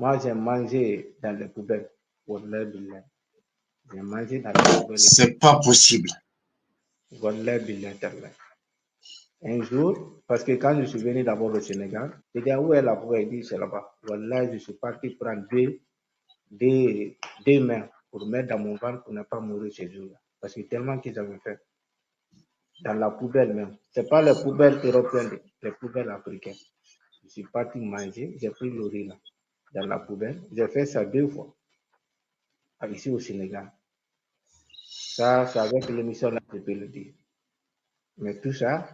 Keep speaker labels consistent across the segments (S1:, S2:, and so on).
S1: Moi, j'ai mangé dans les poubelles. Wallah billah. J'ai mangé dans les poubelles.
S2: C'est pas possible.
S1: Wallah billah tallah. Un jour, parce que quand je suis venu d'abord au Sénégal, j'ai dit, où est la poubelle? Il dit, c'est là-bas. Wallah, je suis parti prendre deux mains pour mettre dans mon ventre pour ne pas mourir ces jours-là. Parce que tellement qu'ils avaient fait. Dans la poubelle même. Ce n'est pas les poubelles européennes, les poubelles africaines. Je suis parti manger, j'ai pris le riz là, dans la poubelle. J'ai fait ça 2 fois, ici au Sénégal. Ça, c'est avec l'émission là, je peux le dire. Mais tout ça,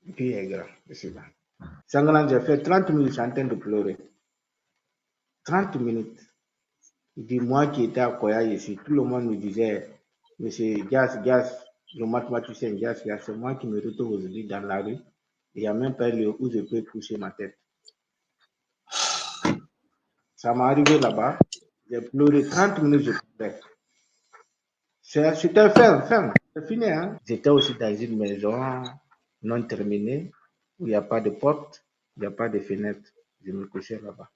S1: Dieu est grand, je suis là. Sanglant, j'ai fait 30 minutes en train de pleurer. 30 minutes. Il dit, moi qui étais à Koya ici, tout le monde me disait, monsieur Gas, le mathématicien Gas, c'est moi qui me retrouve aujourd'hui dans la rue. Il n'y a même pas lieu où je peux coucher ma tête. Ça m'est arrivé là-bas. J'ai pleuré 30 minutes, je pleurais. C'était ferme. C'est fini. Hein? J'étais aussi dans une maison non terminée où il n'y a pas de porte, il n'y a pas de fenêtre. Je me couchais là-bas.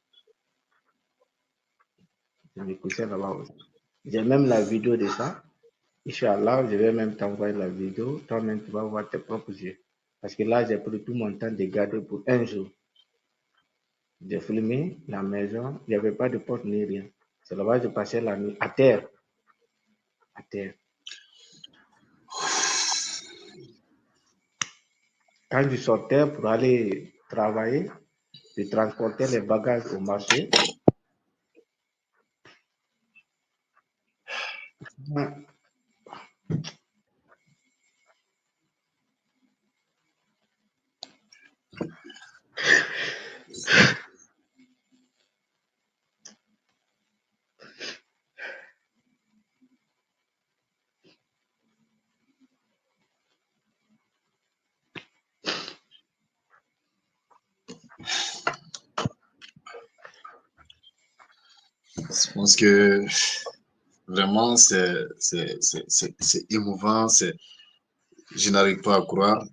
S1: Aussi. J'ai même la vidéo de ça. Inch'Allah, je vais même t'envoyer la vidéo. Toi-même, tu vas voir tes propres yeux. Parce que là, j'ai pris tout mon temps de garder pour un jour. J'ai filmé la maison. Il n'y avait pas de porte ni rien. C'est là-bas que je passais la nuit à terre. À terre. Quand je sortais pour aller travailler, je transportais les bagages au marché.
S2: Je pense que vraiment, c'est émouvant. Je n'arrive pas à croire.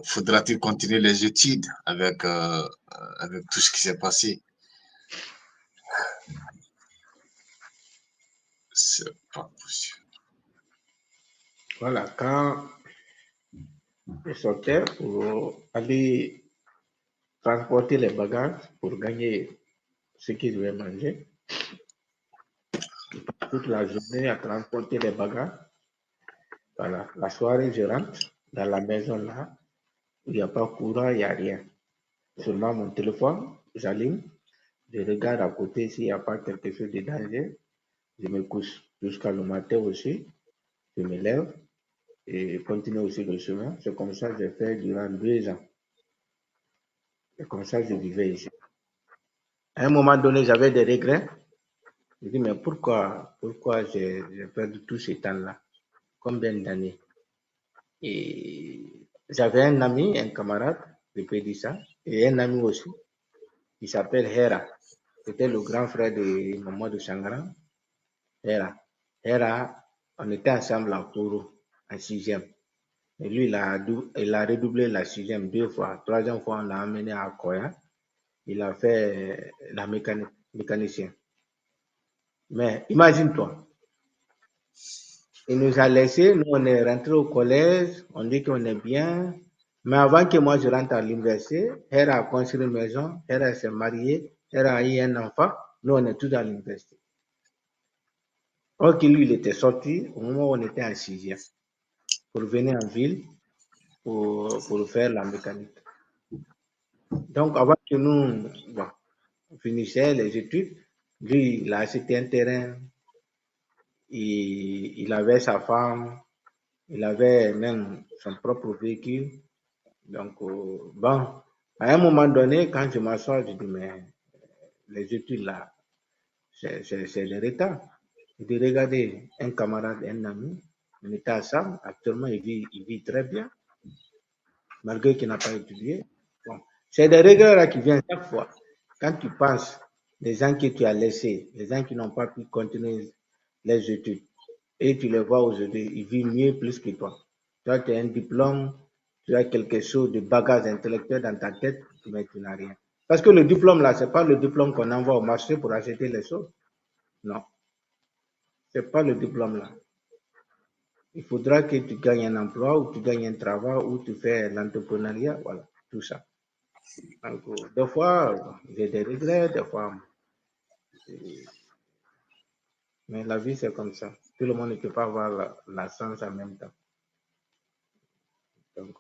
S2: Faudra-t-il continuer les études avec tout ce qui s'est passé? C'est pas possible.
S1: Voilà, quand je sortais pour aller transporter les bagages pour gagner ce que je vais manger, toute la journée à transporter les bagages. Voilà, la soirée, je rentre dans la maison là, où il n'y a pas courant, il n'y a rien. Seulement mon téléphone, j'allume, je regarde à côté s'il n'y a pas quelque chose de danger, je me couche jusqu'à le matin aussi, je me lève et continue aussi le chemin. C'est comme ça que j'ai fait durant 2 ans. Et comme ça, je vivais ici. À un moment donné, j'avais des regrets. Je dis, mais pourquoi j'ai perdu tout ce temps-là? Combien d'années? Et j'avais un ami, un camarade, je peux dire ça, et un ami aussi, qui s'appelle Hera. C'était le grand frère de Mamadou Sangara. Hera. Hera, on était ensemble à Kourou, en sixième. Et lui, il a redoublé la sixième 2 fois. Troisième fois, on l'a amené à Koya. Il a fait la mécanicien. Mais imagine-toi, il nous a laissés, nous on est rentré au collège, on dit qu'on est bien. Mais avant que moi je rentre à l'université, elle a construit une maison, elle s'est mariée, elle a eu un enfant, nous on est tous à l'université. Donc lui, il était sorti au moment où on était en sixième pour venir en ville pour faire la mécanique. Donc avant que nous finissions les études, lui, il a acheté un terrain, il avait sa femme, il avait même son propre véhicule. Donc, bon, à un moment donné, quand je m'assois, je dis, mais les études là, c'est le retard. Je dis, regardez, un camarade, un ami, on était ensemble, actuellement, il vit très bien, malgré qu'il n'a pas étudié. Bon, c'est des regrets là qui viennent chaque fois. Quand tu penses, les gens que tu as laissés, les gens qui n'ont pas pu continuer les études, et tu les vois aujourd'hui, ils vivent mieux plus que toi. Toi, tu as un diplôme, tu as quelque chose de bagage intellectuel dans ta tête, mais tu n'as rien. Parce que le diplôme là, ce n'est pas le diplôme qu'on envoie au marché pour acheter les choses. Non, ce n'est pas le diplôme là. Il faudra que tu gagnes un emploi ou tu gagnes un travail ou tu fais l'entrepreneuriat, voilà, tout ça. Donc, des fois, j'ai des regrets, des fois, mais la vie c'est comme ça. Tout le monde ne peut pas avoir la chance en même temps. Donc,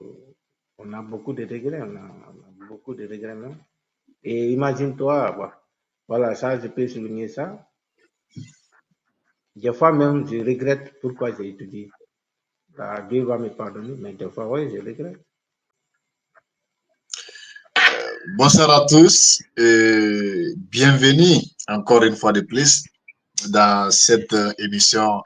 S1: on a beaucoup de regrets, on a beaucoup de regrets même. Et imagine-toi, voilà, ça, je peux souligner ça. Des fois même, je regrette pourquoi j'ai étudié. Là, Dieu va me pardonner, mais des fois, oui, je regrette.
S2: Bonsoir à tous et bienvenue encore une fois de plus dans cette émission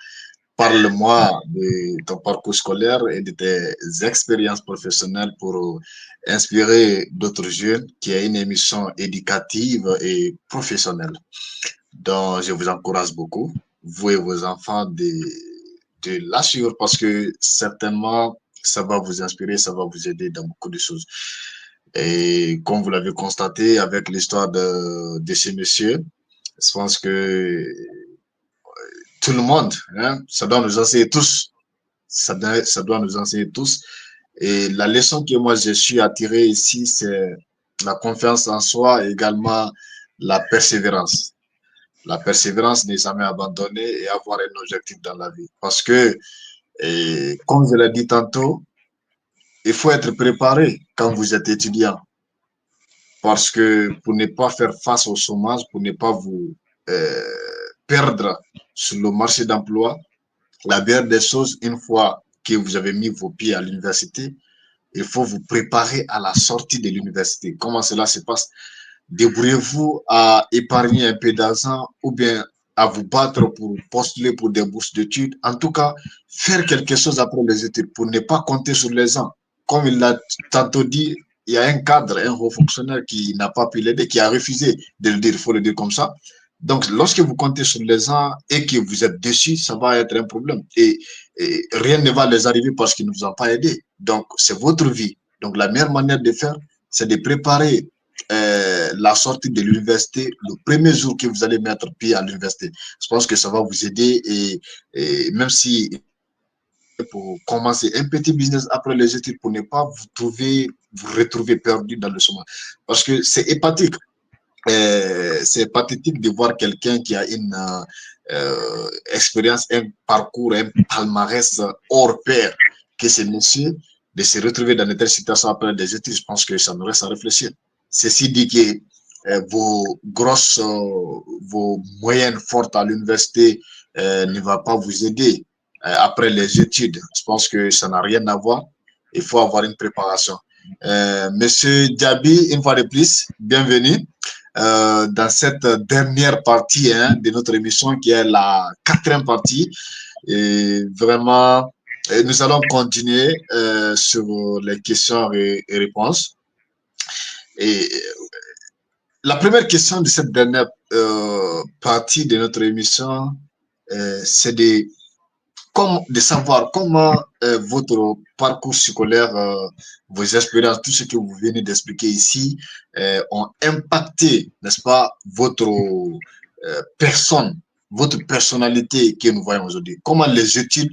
S2: Parle-moi de ton parcours scolaire et de tes expériences professionnelles pour inspirer d'autres jeunes, qui est une émission éducative et professionnelle. Donc, je vous encourage beaucoup, vous et vos enfants, de la suivre parce que certainement, ça va vous inspirer, ça va vous aider dans beaucoup de choses. Et comme vous l'avez constaté avec l'histoire de ce monsieur, je pense que tout le monde, hein, ça doit nous enseigner tous. Ça doit nous enseigner tous. Et la leçon que moi je suis attiré ici, c'est la confiance en soi et également la persévérance. La persévérance n'est jamais abandonner et avoir un objectif dans la vie. Parce que, et comme je l'ai dit tantôt, il faut être préparé quand vous êtes étudiant. Parce que pour ne pas faire face au chômage, pour ne pas vous perdre sur le marché d'emploi, la meilleure des choses, une fois que vous avez mis vos pieds à l'université, il faut vous préparer à la sortie de l'université. Comment cela se passe? Débrouillez-vous à épargner un peu d'argent ou bien à vous battre pour postuler pour des bourses d'études. En tout cas, faire quelque chose après les études pour ne pas compter sur les gens. Comme il l'a tantôt dit, il y a un cadre, un haut fonctionnaire qui n'a pas pu l'aider, qui a refusé de le dire, il faut le dire comme ça. Donc, lorsque vous comptez sur les gens et que vous êtes dessus, ça va être un problème. Et rien ne va les arriver parce qu'ils ne vous ont pas aidé. Donc, c'est votre vie. Donc, la meilleure manière de faire, c'est de préparer la sortie de l'université le premier jour que vous allez mettre pied à l'université. Je pense que ça va vous aider et même si pour commencer un petit business après les études pour ne pas vous retrouver perdu dans le chemin. Parce que c'est hépatique. C'est pathétique de voir quelqu'un qui a une expérience, un parcours, un palmarès hors pair que ce monsieur, de se retrouver dans une telle situation après des études. Je pense que ça nous reste à réfléchir. Ceci dit que vos moyennes fortes à l'université ne va pas vous aider après les études. Je pense que ça n'a rien à voir. Il faut avoir une préparation. Monsieur Diaby, une fois de plus, bienvenue dans cette dernière partie de notre émission qui est la quatrième partie. Et vraiment, nous allons continuer sur les questions et réponses. Et la première question de cette dernière partie de notre émission, c'est de savoir comment votre parcours scolaire, vos expériences, tout ce que vous venez d'expliquer ici, ont impacté, n'est-ce pas, votre personne, votre personnalité que nous voyons aujourd'hui. Comment les études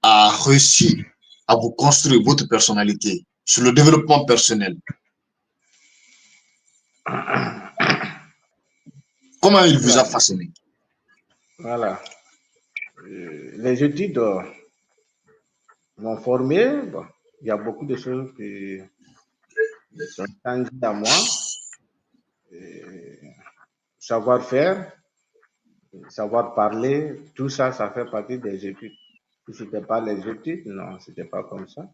S2: ont réussi à vous construire votre personnalité sur le développement personnel. Comment il vous a façonné?
S1: Voilà. Les études m'ont formé. Bon, il y a beaucoup de choses qui sont tangibles à moi. Savoir-faire, savoir parler, tout ça, ça fait partie des études. Si ce n'était pas les études, non, ce n'était pas comme ça.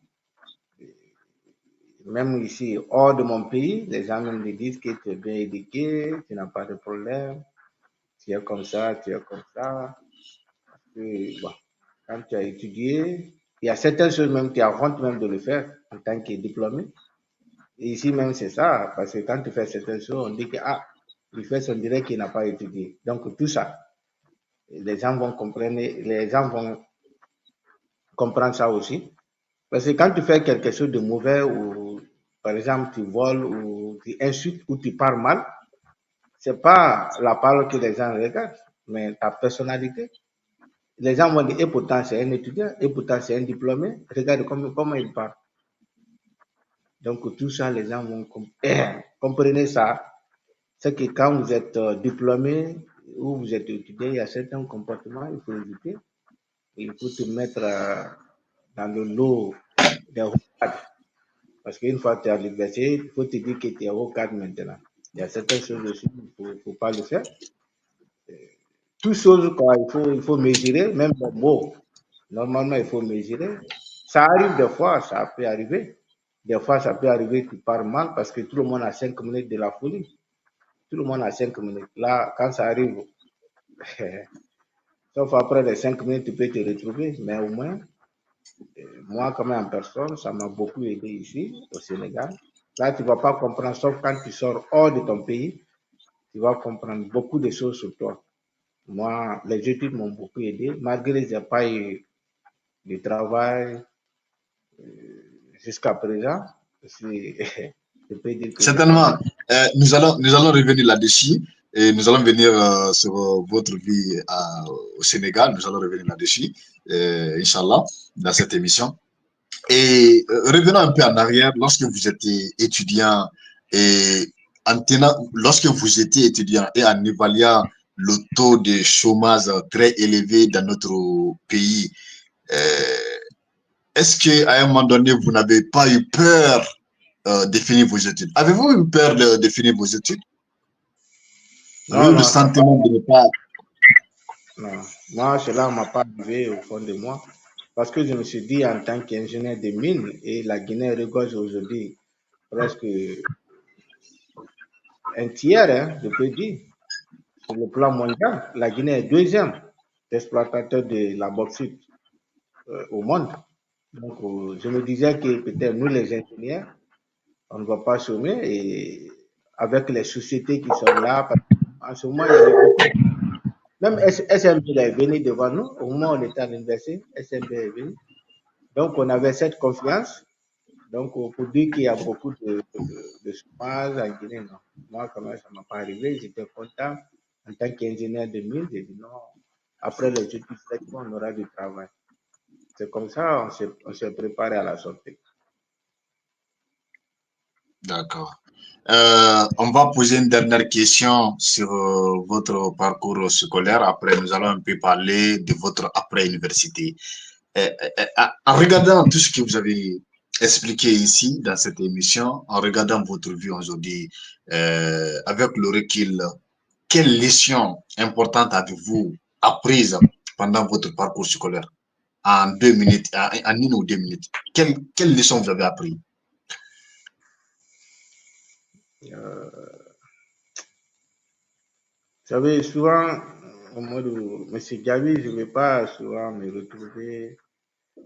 S1: Même ici, hors de mon pays, les gens me disent que tu es bien éduqué, tu n'as pas de problème, tu es comme ça, tu es comme ça. Et, bon, quand tu as étudié, il y a certaines choses même, tu as honte même de le faire en tant que diplômé. Et ici même, c'est ça, parce que quand tu fais certaines choses, on dit que, ah, il fait son direct qu'il n'a pas étudié. Donc, tout ça, les gens vont comprendre ça aussi. Parce que quand tu fais quelque chose de mauvais, ou par exemple tu voles, ou tu insultes, ou tu parles mal, c'est pas la parole que les gens regardent, mais ta personnalité. Les gens vont dire, et pourtant c'est un étudiant, et pourtant c'est un diplômé, regarde comment il parle. Donc tout ça, les gens vont comprendre ça. C'est que quand vous êtes diplômé ou vous êtes étudiant, il y a certains comportements qu'il faut éviter. Il faut te mettre dans le lot des hauts cadres. Parce qu'une fois que tu es à l'université, il faut te dire que tu es haut cadre maintenant. Il y a certaines choses aussi, il ne faut pas le faire. Toutes choses, quoi, il faut mesurer, même les mots. Normalement, il faut mesurer. Ça arrive des fois, ça peut arriver. Des fois, ça peut arriver que tu parles mal parce que tout le monde a 5 minutes de la folie. Tout le monde a 5 minutes. Là, quand ça arrive, sauf après les 5 minutes, tu peux te retrouver. Mais au moins, moi, comme en personne, ça m'a beaucoup aidé ici, au Sénégal. Là, tu ne vas pas comprendre, sauf quand tu sors hors de ton pays, tu vas comprendre beaucoup de choses sur toi. Moi, les études m'ont beaucoup aidé, malgré que je n'ai pas eu de travail jusqu'à présent. Je peux dire que j'ai quand
S2: Certainement,
S1: même.
S2: nous allons revenir là-dessus et nous allons venir sur votre vie au Sénégal. Nous allons revenir là-dessus, Inch'Allah, dans cette émission. Et revenons un peu en arrière, lorsque vous étiez étudiant et lorsque vous étiez étudiant et en évaluant le taux de chômage très élevé dans notre pays, euh, est-ce qu'à un moment donné, vous n'avez pas eu peur de finir vos études? Avez-vous eu peur de finir vos études?
S1: Non,
S2: Avez-vous le
S1: non, ça pas.
S2: sentiment de ne pas...
S1: Non. Moi, cela ne m'a pas arrivé au fond de moi. Parce que je me suis dit, en tant qu'ingénieur de mine, et la Guinée regorge aujourd'hui presque un tiers, hein, je peux dire, sur le plan mondial. La Guinée est deuxième exploitateur de la bauxite au monde. Donc, je me disais que peut-être nous, les ingénieurs, on ne va pas chômer et avec les sociétés qui sont là, parce qu'en ce moment, il y avait beaucoup. Même SMB est venu devant nous, au moment où on était à l'université, SMB est venu. Donc, on avait cette confiance. Donc, pour dire qu'il y a beaucoup de chômage en Guinée, non. Moi, quand même, ça ne m'a pas arrivé. J'étais content. En tant qu'ingénieur de mine, j'ai dit non. Après les études, on aura du travail. C'est comme ça on s'est préparé à la sortie.
S2: D'accord. On va poser une dernière question sur votre parcours scolaire. Après, nous allons un peu parler de votre après-université. En regardant tout ce que vous avez expliqué ici dans cette émission, en regardant votre vie aujourd'hui, avec le recul, quelle leçon importante avez-vous apprise pendant votre parcours scolaire? En 2 minutes, en 1 ou 2 minutes. Quelle leçon vous avez appris?
S1: Euh, Vous savez, souvent, au mode où M. Gavi, je ne vais pas souvent me retrouver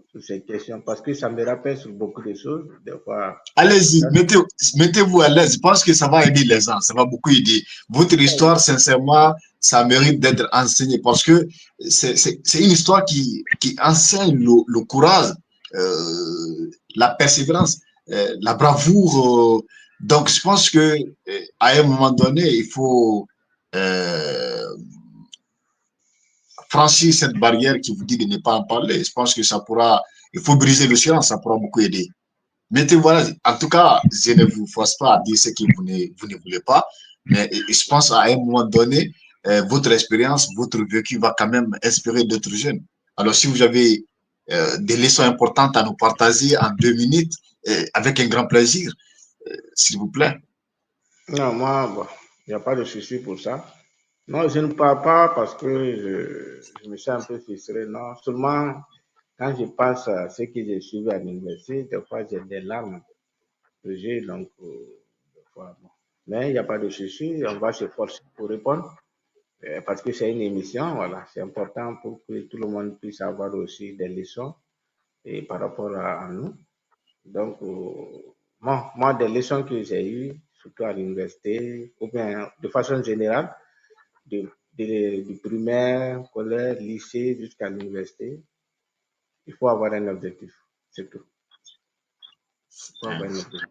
S1: sur ces questions parce que ça me rappelle sur beaucoup de choses. Des fois,
S2: Allez-y,
S1: quand
S2: mettez-vous à l'aise. Je pense que ça va aider les gens, ça va beaucoup aider. Votre histoire, sincèrement, ça mérite d'être enseigné parce que c'est une histoire qui enseigne le courage, la persévérance, la bravoure. Donc, je pense que à un moment donné, il faut euh, franchir cette barrière qui vous dit de ne pas en parler. Je pense que ça pourra, il faut briser le silence, ça pourra beaucoup aider. Mettez voilà, en tout cas, je ne vous force pas à dire ce que vous ne voulez pas, mais je pense à un moment donné, votre expérience, votre vécu va quand même inspirer d'autres jeunes. Alors, si vous avez des leçons importantes à nous partager en 2 minutes, avec un grand plaisir, s'il vous plaît.
S1: non, moi, bon, il n'y a pas de souci pour ça. Non, je ne parle pas parce que je me sens un peu frustré. Non, seulement quand je pense à ce que j'ai suivi à l'université, des fois j'ai des larmes que j'ai, donc, des fois, bon. Mais il n'y a pas de souci, on va se forcer pour répondre. Parce que c'est une émission, voilà, c'est important pour que tout le monde puisse avoir aussi des leçons et par rapport à nous. Donc, bon, moi, des leçons que j'ai eues, surtout à l'université, ou bien de façon générale, du primaire, collège, lycée jusqu'à l'université, il faut avoir un objectif, c'est tout. Il faut avoir un objectif.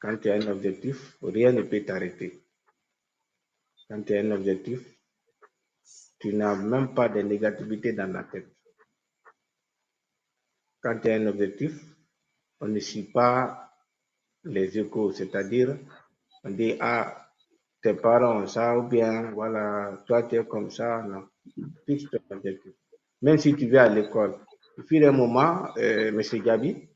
S1: Quand tu as un objectif, rien ne peut t'arrêter. Quand tu as un objectif, tu n'as même pas de négativité dans la tête. Quand tu as un objectif, on ne suit pas les échos, c'est-à-dire on dit ah tes parents ont ça ou bien voilà toi tu es comme ça, non. Fixe ton objectif. Même si tu vas à l'école, au fur et à un moment, M. Gabi,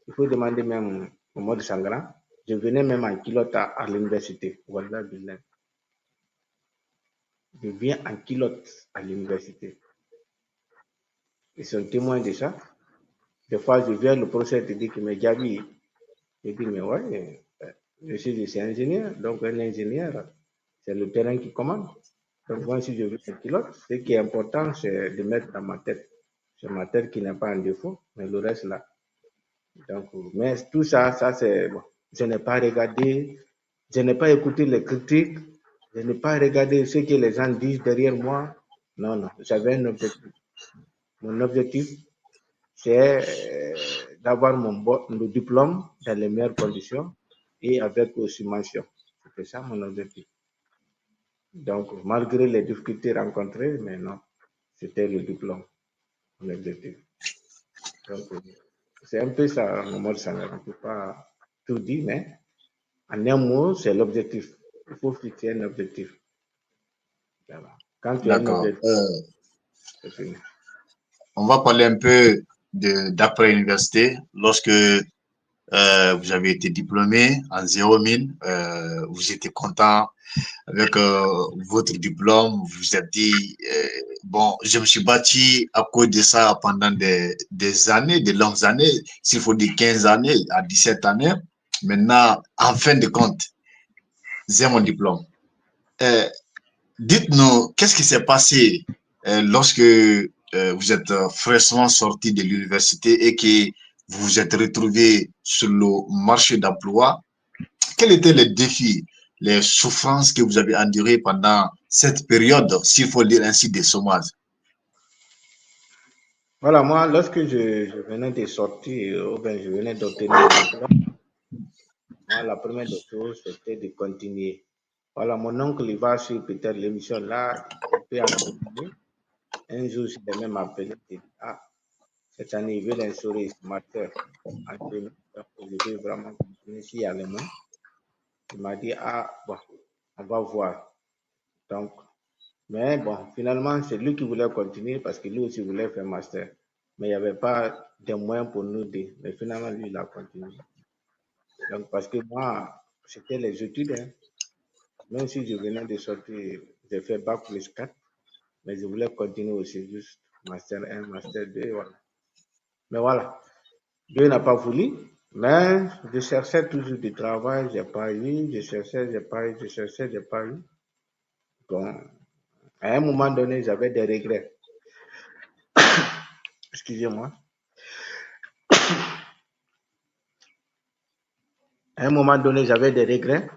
S1: il faut demander même au mode Sangara, je venais même en culotte à l'université. Voilà, je viens en culotte à l'université. Ils sont témoins de ça. Des fois, je viens, le professeur te dit que mais Gabi, je dis mais ouais, je suis ingénieur, donc un ingénieur, c'est le terrain qui commande. Donc moi, si je veux un pilote, ce qui est important, c'est de mettre dans ma tête. C'est ma tête qui n'est pas en défaut, mais le reste là. Donc, mais tout ça, c'est bon. Je n'ai pas regardé, je n'ai pas écouté les critiques, je n'ai pas regardé ce que les gens disent derrière moi. Non, non, j'avais un objectif. Mon objectif, c'est d'avoir le diplôme dans les meilleures conditions et avec aussi mention. C'était ça mon objectif. Donc, malgré les difficultés rencontrées, mais non, c'était le diplôme, mon objectif. Donc, c'est un peu ça, mon mode salaire. On ne peut pas tout dire, mais en un mot, c'est l'objectif. Il faut fixer un objectif. Voilà. Quand tu as un
S2: D'accord.
S1: objectif, c'est fini.
S2: On va parler un peu d'après-université. Lorsque vous avez été diplômé en 0 000, vous étiez content avec votre diplôme, vous vous êtes dit, bon, je me suis bâti à cause de ça pendant des années, des longues années, s'il faut dire 15 années à 17 années. Maintenant, en fin de compte, j'ai mon diplôme. Dites-nous, qu'est-ce qui s'est passé lorsque vous êtes fraîchement sorti de l'université et que vous vous êtes retrouvé sur le marché d'emploi? Quels étaient les défis, les souffrances que vous avez endurées pendant cette période, s'il faut dire ainsi, de chômage?
S1: Voilà, moi, lorsque je venais de sortir, ou bien je venais d'obtenir le diplôme, moi, la première des choses, c'était de continuer. Voilà, mon oncle, il va sur peut-être l'émission là, il peut en continuer. Un jour, je l'ai même appelé, il dit, ah, cette année, il veut l'instaurer master en chimie. Donc, je vais vraiment continuer s'il y a les mains. Il m'a dit, ah, bon, on va voir. Donc, mais bon, finalement, c'est lui qui voulait continuer parce que lui aussi voulait faire master. Mais il n'y avait pas de moyens pour nous deux. Mais finalement, lui, il a continué. Donc, parce que moi, c'était les études, hein. Même si je venais de sortir, j'ai fait bac plus 4, mais je voulais continuer aussi juste master 1, master 2, voilà. Mais voilà, Dieu n'a pas voulu, mais je cherchais toujours du travail, j'ai pas eu, je cherchais, j'ai pas eu, je cherchais, j'ai pas eu. Bon, à un moment donné, j'avais des regrets. Excusez-moi. À un moment donné, j'avais des regrets.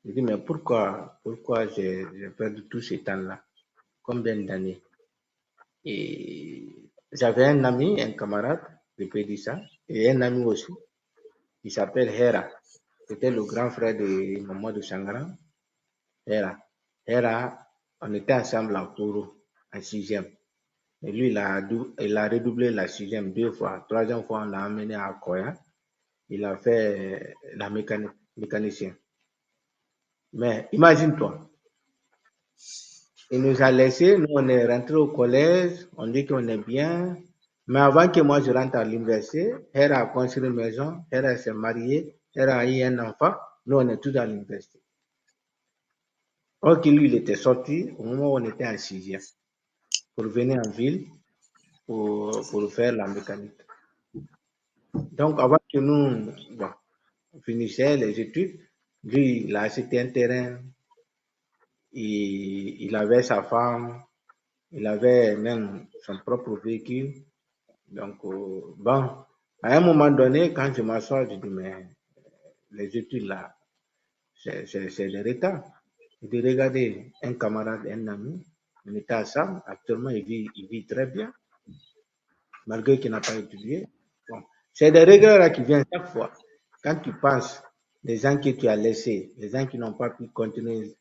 S1: Je dis, mais pourquoi j'ai perdu tout ce temps-là? Combien d'années? Et j'avais un ami, un camarade, je peux dire ça, et un ami aussi, qui s'appelle Hera. C'était le grand frère de Mamadou Sangara. Hera. Hera, on était ensemble en cours, en sixième. Et lui, il a redoublé la sixième 2 fois. Troisième fois, on l'a amené à Koya. Il a fait la mécanicien. Mais imagine-toi, il nous a laissés, nous on est rentré au collège, on dit qu'on est bien. Mais avant que moi je rentre à l'université, elle a construit une maison, elle s'est mariée, elle a eu un enfant, nous on est tous à l'université. Donc lui, il était sorti au moment où on était en sixième pour venir en ville pour faire la mécanique. Donc avant que nous finissions les études, lui, il a acheté un terrain, il avait sa femme, il avait même son propre véhicule. Donc, bon, à un moment donné, quand je m'assois, je dis, mais les études là, c'est le retard. Je dis, regardez, un camarade, un ami, on était ensemble, actuellement, il vit très bien, malgré qu'il n'a pas étudié. Bon, C'est des regrets là qui viennent chaque fois. Quand tu penses, les gens que tu as laissés, les gens qui n'ont pas pu continuer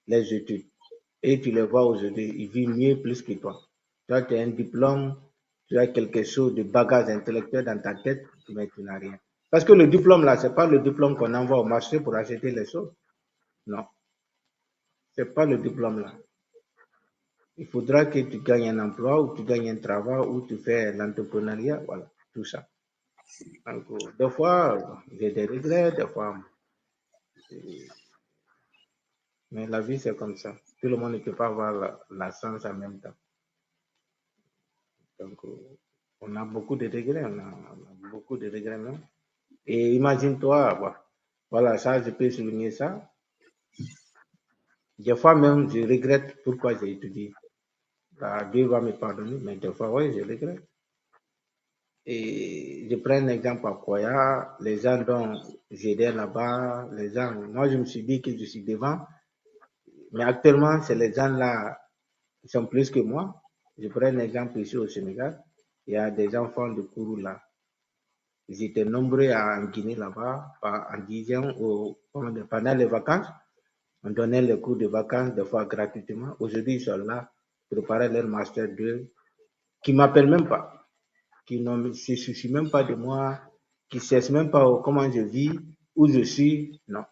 S1: les études, et tu les vois aujourd'hui, ils vivent mieux plus que toi. Toi, tu as un diplôme, tu as quelque chose de bagage intellectuel dans ta tête, mais tu n'as rien. Parce que le diplôme là, ce n'est pas le diplôme qu'on envoie au marché pour acheter les choses. Non, ce n'est pas le diplôme là. Il faudra que tu gagnes un emploi ou tu gagnes un travail ou tu fais l'entrepreneuriat, voilà, tout ça. Donc, des fois, j'ai des regrets, des fois, mais la vie c'est comme ça. Tout le monde ne peut pas avoir la chance en même temps. Donc, on a beaucoup de regrets, on a beaucoup de regrets même. Et imagine-toi, voilà, ça, je peux souligner ça. Des fois même, je regrette pourquoi j'ai étudié. Dieu va me pardonner, mais des fois, oui, je regrette. Et je prends un exemple à Koya, les gens dont j'aidais là-bas, les gens, moi je me suis dit que je suis devant, mais actuellement, c'est les gens là qui sont plus que moi. Je prends un exemple ici au Sénégal, il y a des enfants de Kourou là. Ils étaient nombreux en Guinée là-bas, en disant pendant les vacances, on donnait les cours de vacances des fois gratuitement. Aujourd'hui, ils sont là, préparer leur master 2, qui ne m'appellent même pas, qui ne se soucient même pas de moi, qui ne cherchent même pas comment je vis, où je suis. Non,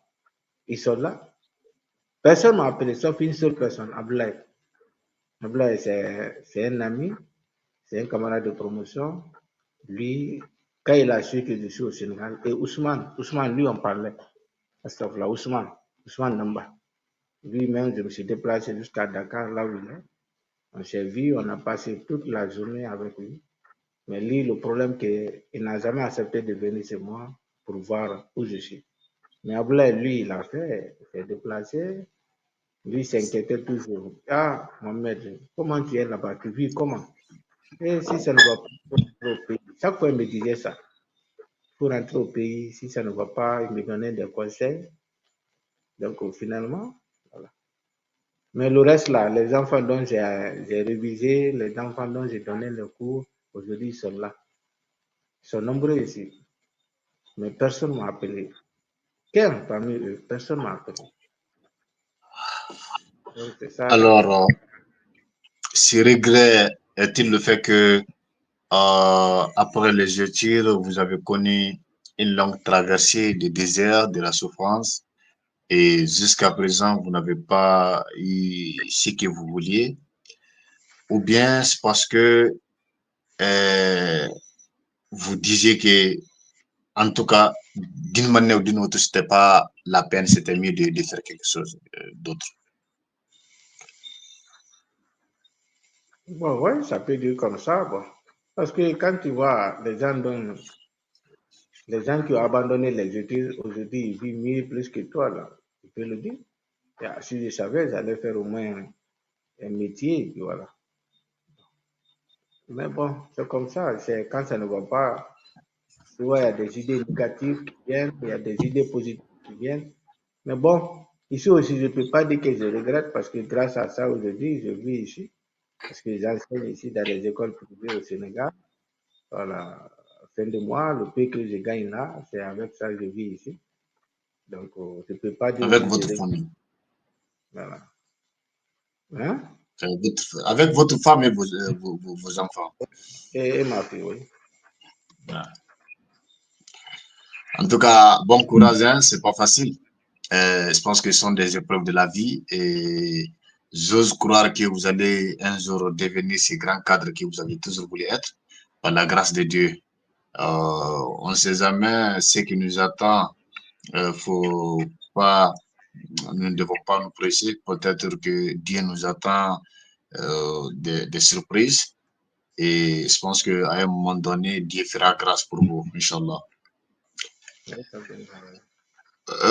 S1: ils sont là. Personne ne m'a appelé, sauf une seule personne, Ablaï. Ablaï, c'est un ami, c'est un camarade de promotion. Lui, quand il a su que je suis au Sénégal, et Ousmane, lui, on parlait. Astafla, Ousmane Namba. Lui-même, je me suis déplacé jusqu'à Dakar, là où il est. On s'est vu, on a passé toute la journée avec lui. Mais lui, le problème, c'est qu'il n'a jamais accepté de venir chez moi pour voir où je suis. Mais Ablaï, lui, il a fait, il s'est déplacé. Lui s'inquiétait toujours. Ah, Mohamed, comment tu es là-bas? Tu vis comment? Et si ça ne va pas au pays, chaque fois il me disait ça. Pour rentrer au pays, si ça ne va pas, il me donnait des conseils. Donc finalement, voilà. Mais le reste là, les enfants dont j'ai révisé, les enfants dont j'ai donné le cours, aujourd'hui ils sont là. Ils sont nombreux ici. Mais personne ne m'a appelé. Quel parmi eux? Personne ne m'a appelé. Donc c'est ça.
S2: Alors, ce regret est-il le fait que après les études, vous avez connu une longue traversée du désert, de la souffrance, et jusqu'à présent, vous n'avez pas eu ce que vous vouliez, ou bien c'est parce que euh, vous disiez que, en tout cas, d'une manière ou d'une autre, c'était pas la peine, c'était mieux de faire quelque chose d'autre.
S1: Bon, ouais, ça peut dire comme ça. Bon. Parce que quand tu vois les gens qui ont abandonné les études, aujourd'hui, ils vivent mieux plus que toi, là. Tu peux le dire. Si je savais, j'allais faire au moins un métier, et puis voilà. Mais bon, c'est comme ça. C'est quand ça ne va pas, tu vois, il y a des idées négatives qui viennent, il y a des idées positives qui viennent. Mais bon, ici aussi, je ne peux pas dire que je regrette parce que grâce à ça, aujourd'hui, je vis ici. Parce que j'enseigne ici dans les écoles privées au Sénégal. Voilà, fin de mois, le peu que je gagne là, c'est avec ça que je vis ici. Donc, je ne peux pas dire
S2: Avec
S1: aussi que je
S2: votre
S1: regrette.
S2: famille.
S1: Voilà. Hein?
S2: Avec votre femme et vos enfants.
S1: Et ma fille, oui.
S2: En tout cas, bon courage, hein, c'est pas facile. Je pense que ce sont des épreuves de la vie et j'ose croire que vous allez un jour devenir ce grand cadre que vous avez toujours voulu être par la grâce de Dieu. On ne sait jamais ce qui nous attend. Faut pas, nous ne devons pas nous presser. Peut-être que Dieu nous attend des surprises. Et je pense qu'à un moment donné, Dieu fera grâce pour vous, Inch'Allah.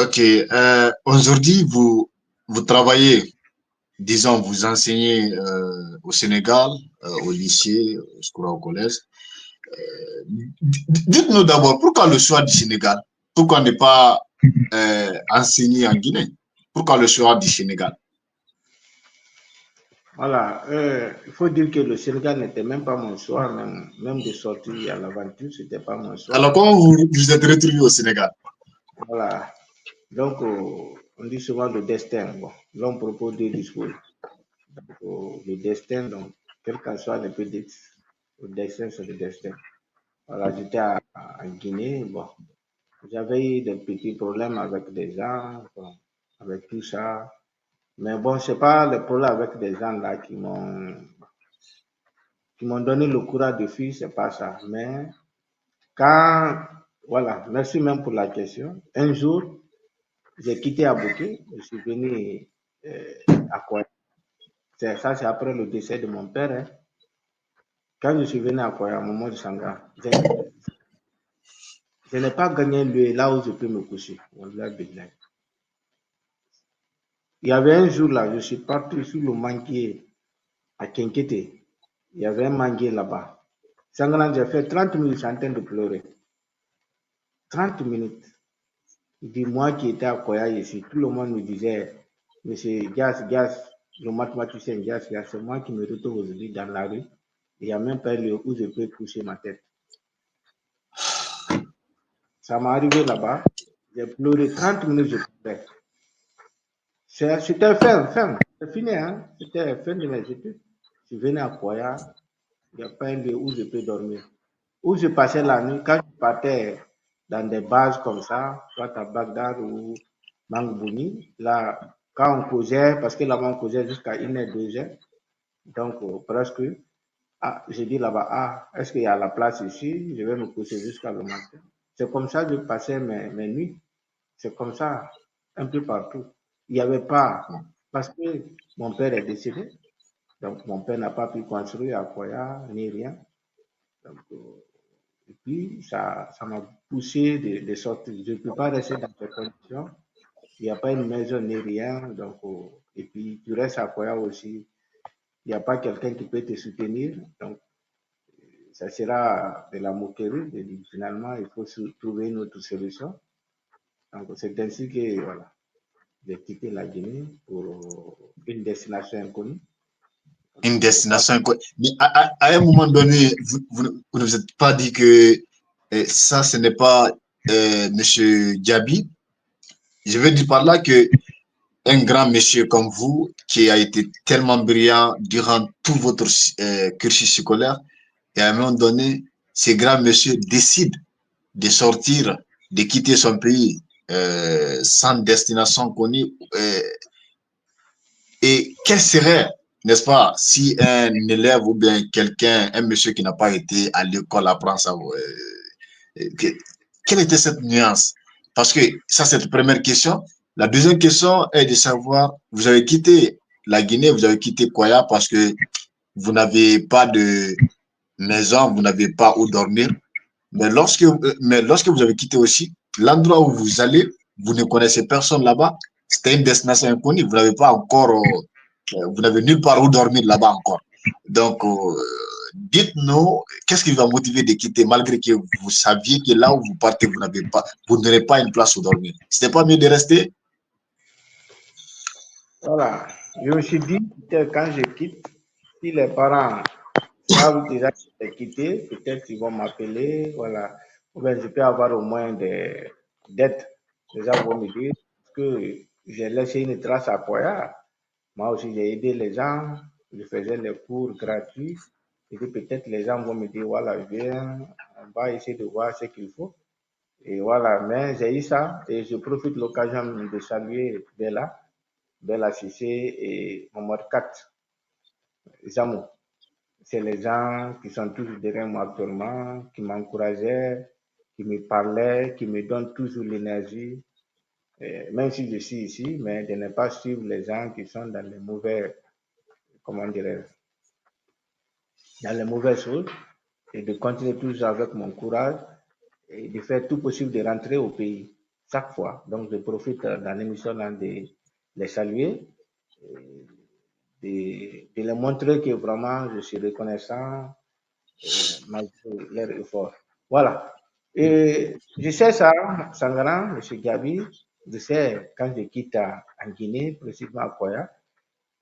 S2: Ok. Aujourd'hui, vous travaillez, disons, vous enseignez au Sénégal, au lycée, je crois au collège. Dites-nous d'abord, pourquoi le choix du Sénégal? Pourquoi ne pas enseigner en Guinée? Pourquoi le choix du Sénégal?
S1: Voilà, il faut dire que le Sénégal n'était même pas mon choix, même de sortir à l'aventure, c'était pas mon
S2: Alors,
S1: choix.
S2: comment vous êtes retrouvé au Sénégal?
S1: Voilà. Donc, on dit souvent le destin. Bon, l'homme propose deux discours. Donc, le destin, donc, quel qu'en soit le petit, le destin, c'est le destin. Voilà, j'étais en Guinée. Bon, j'avais eu des petits problèmes avec des gens, bon, avec tout ça. Mais bon, c'est pas le problème avec des gens là qui m'ont donné le courage de fuir, c'est pas ça. Mais quand, voilà, merci même pour la question. Un jour, j'ai quitté Abouké, je suis venu euh, à Kouaya. Ça, c'est après le décès de mon père, hein. Quand je suis venu à Kouaya, au moment de Sangha, je n'ai pas gagné le là où je peux me coucher. Il y avait un jour là, je suis parti sur le manguier à Kenkete. Il y avait un manguier là-bas. Sangha, j'ai fait 30 minutes, je suis en train de pleurer. 30 minutes. Il dit, moi qui étais à Koya ici, tout le monde me disait, Monsieur Gas, Gas, le mathématicien Gas, c'est moi qui me retrouve aujourd'hui dans la rue. Il n'y a même pas lieu où je peux coucher ma tête. Ça m'est arrivé là-bas. J'ai pleuré 30 minutes, je pleurais. C'était fin. C'est fini, hein. C'était fin de mes études. Je venais à Koya. Il n'y a pas un lieu où je peux dormir. Où je passais la nuit, quand je partais dans des bases comme ça, soit à Bagdad ou Mangbouni, là, quand on causait, parce que là-bas on causait jusqu'à 1h, 2h, donc presque, j'ai dit là-bas, est-ce qu'il y a la place ici? Je vais me coucher jusqu'à le matin. C'est comme ça que je passais mes nuits. C'est comme ça, un peu partout. Il n'y avait pas, parce que mon père est décédé, donc mon père n'a pas pu construire à Koya, ni rien. Donc, et puis, ça m'a poussé de sortir. Je ne peux pas rester dans ces conditions. Il n'y a pas une maison ni rien. Donc, et puis, tu restes à Koya aussi. Il n'y a pas quelqu'un qui peut te soutenir. Donc, ça sera de la moquerie. Finalement, il faut trouver une autre solution. Donc, c'est ainsi que, voilà, j'ai quitté la Guinée pour une destination inconnue.
S2: Une
S1: C'est pas...
S2: destination inconnue. Mais à un moment donné, vous ne vous êtes pas dit que ça, ce n'est pas Monsieur Diaby. Je veux dire par là que un grand monsieur comme vous, qui a été tellement brillant durant tout votre cursus scolaire, et à un moment donné, ce grand monsieur décide de sortir, de quitter son pays sans destination connue. Et quel serait, n'est-ce pas, si un élève ou bien quelqu'un, un monsieur qui n'a pas été à l'école apprend ça, quelle était cette nuance? Parce que ça, c'est la première question. La deuxième question est de savoir, vous avez quitté la Guinée, vous avez quitté Koya parce que vous n'avez pas de maison, vous n'avez pas où dormir. Mais lorsque vous avez quitté aussi, l'endroit où vous allez, vous ne connaissez personne là-bas. C'était une destination inconnue. Vous n'avez pas encore, vous n'avez nulle part où dormir là-bas encore. Donc, dites-nous, qu'est-ce qui vous a motivé de quitter malgré que vous saviez que là où vous partez, vous n'aurez pas une place où dormir. C'était pas mieux de rester?
S1: Voilà. Je me suis dit que quand je quitte, si les parents savent déjà que j'ai quitté, peut-être ils vont m'appeler, voilà. Ou bien je peux avoir au moins des dettes. Les gens vont me dire que j'ai laissé une trace à Koya. Moi aussi, j'ai aidé les gens, je faisais les cours gratuits. Et puis peut-être les gens vont me dire, voilà, viens, on va essayer de voir ce qu'il faut. Et voilà, mais j'ai eu ça et je profite de l'occasion de saluer Bella Sissé et Mohamed Kat Jamou. C'est les gens qui sont toujours derrière moi actuellement, qui m'encourageaient, qui me parlaient, qui me donnent toujours l'énergie. Même si je suis ici, mais de ne pas suivre les gens qui sont dans les mauvais, comment dirais dans les mauvaises choses et de continuer toujours avec mon courage et de faire tout possible de rentrer au pays chaque fois. Donc, je profite dans l'émission de les saluer, de les montrer que vraiment je suis reconnaissant malgré leur effort. Voilà. Et je sais ça, Sangara, M. Gabi, je sais quand je quitte en Guinée, précisément à Koya,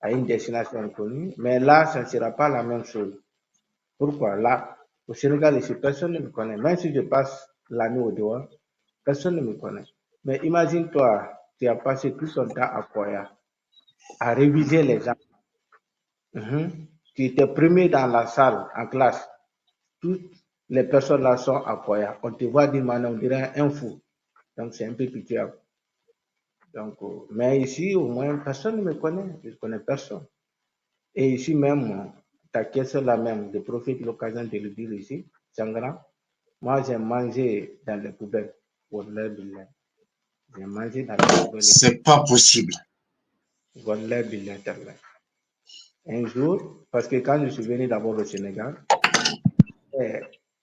S1: à une destination inconnue. Mais là, ça ne sera pas la même chose. Pourquoi? Là, au Sénégal, ici, personne ne me connaît. Même si je passe l'année au dehors, personne ne me connaît. Mais imagine-toi, tu as passé tout ton temps à Koya, à réviser les gens. Tu étais premier dans la salle, en classe. Toutes les personnes là sont à Koya. On te voit d'une manière, on dirait un fou. Donc, c'est un peu pitiable. Donc, mais ici, au moins, personne ne me connaît. Je ne connais personne. Et ici même, ta question là même, je profite de l'occasion de le dire ici, Sangara. Moi, j'ai mangé dans les poubelles. J'ai mangé dans les poubelles.
S2: C'est pas possible.
S1: Un jour, parce que quand je suis venu d'abord au Sénégal,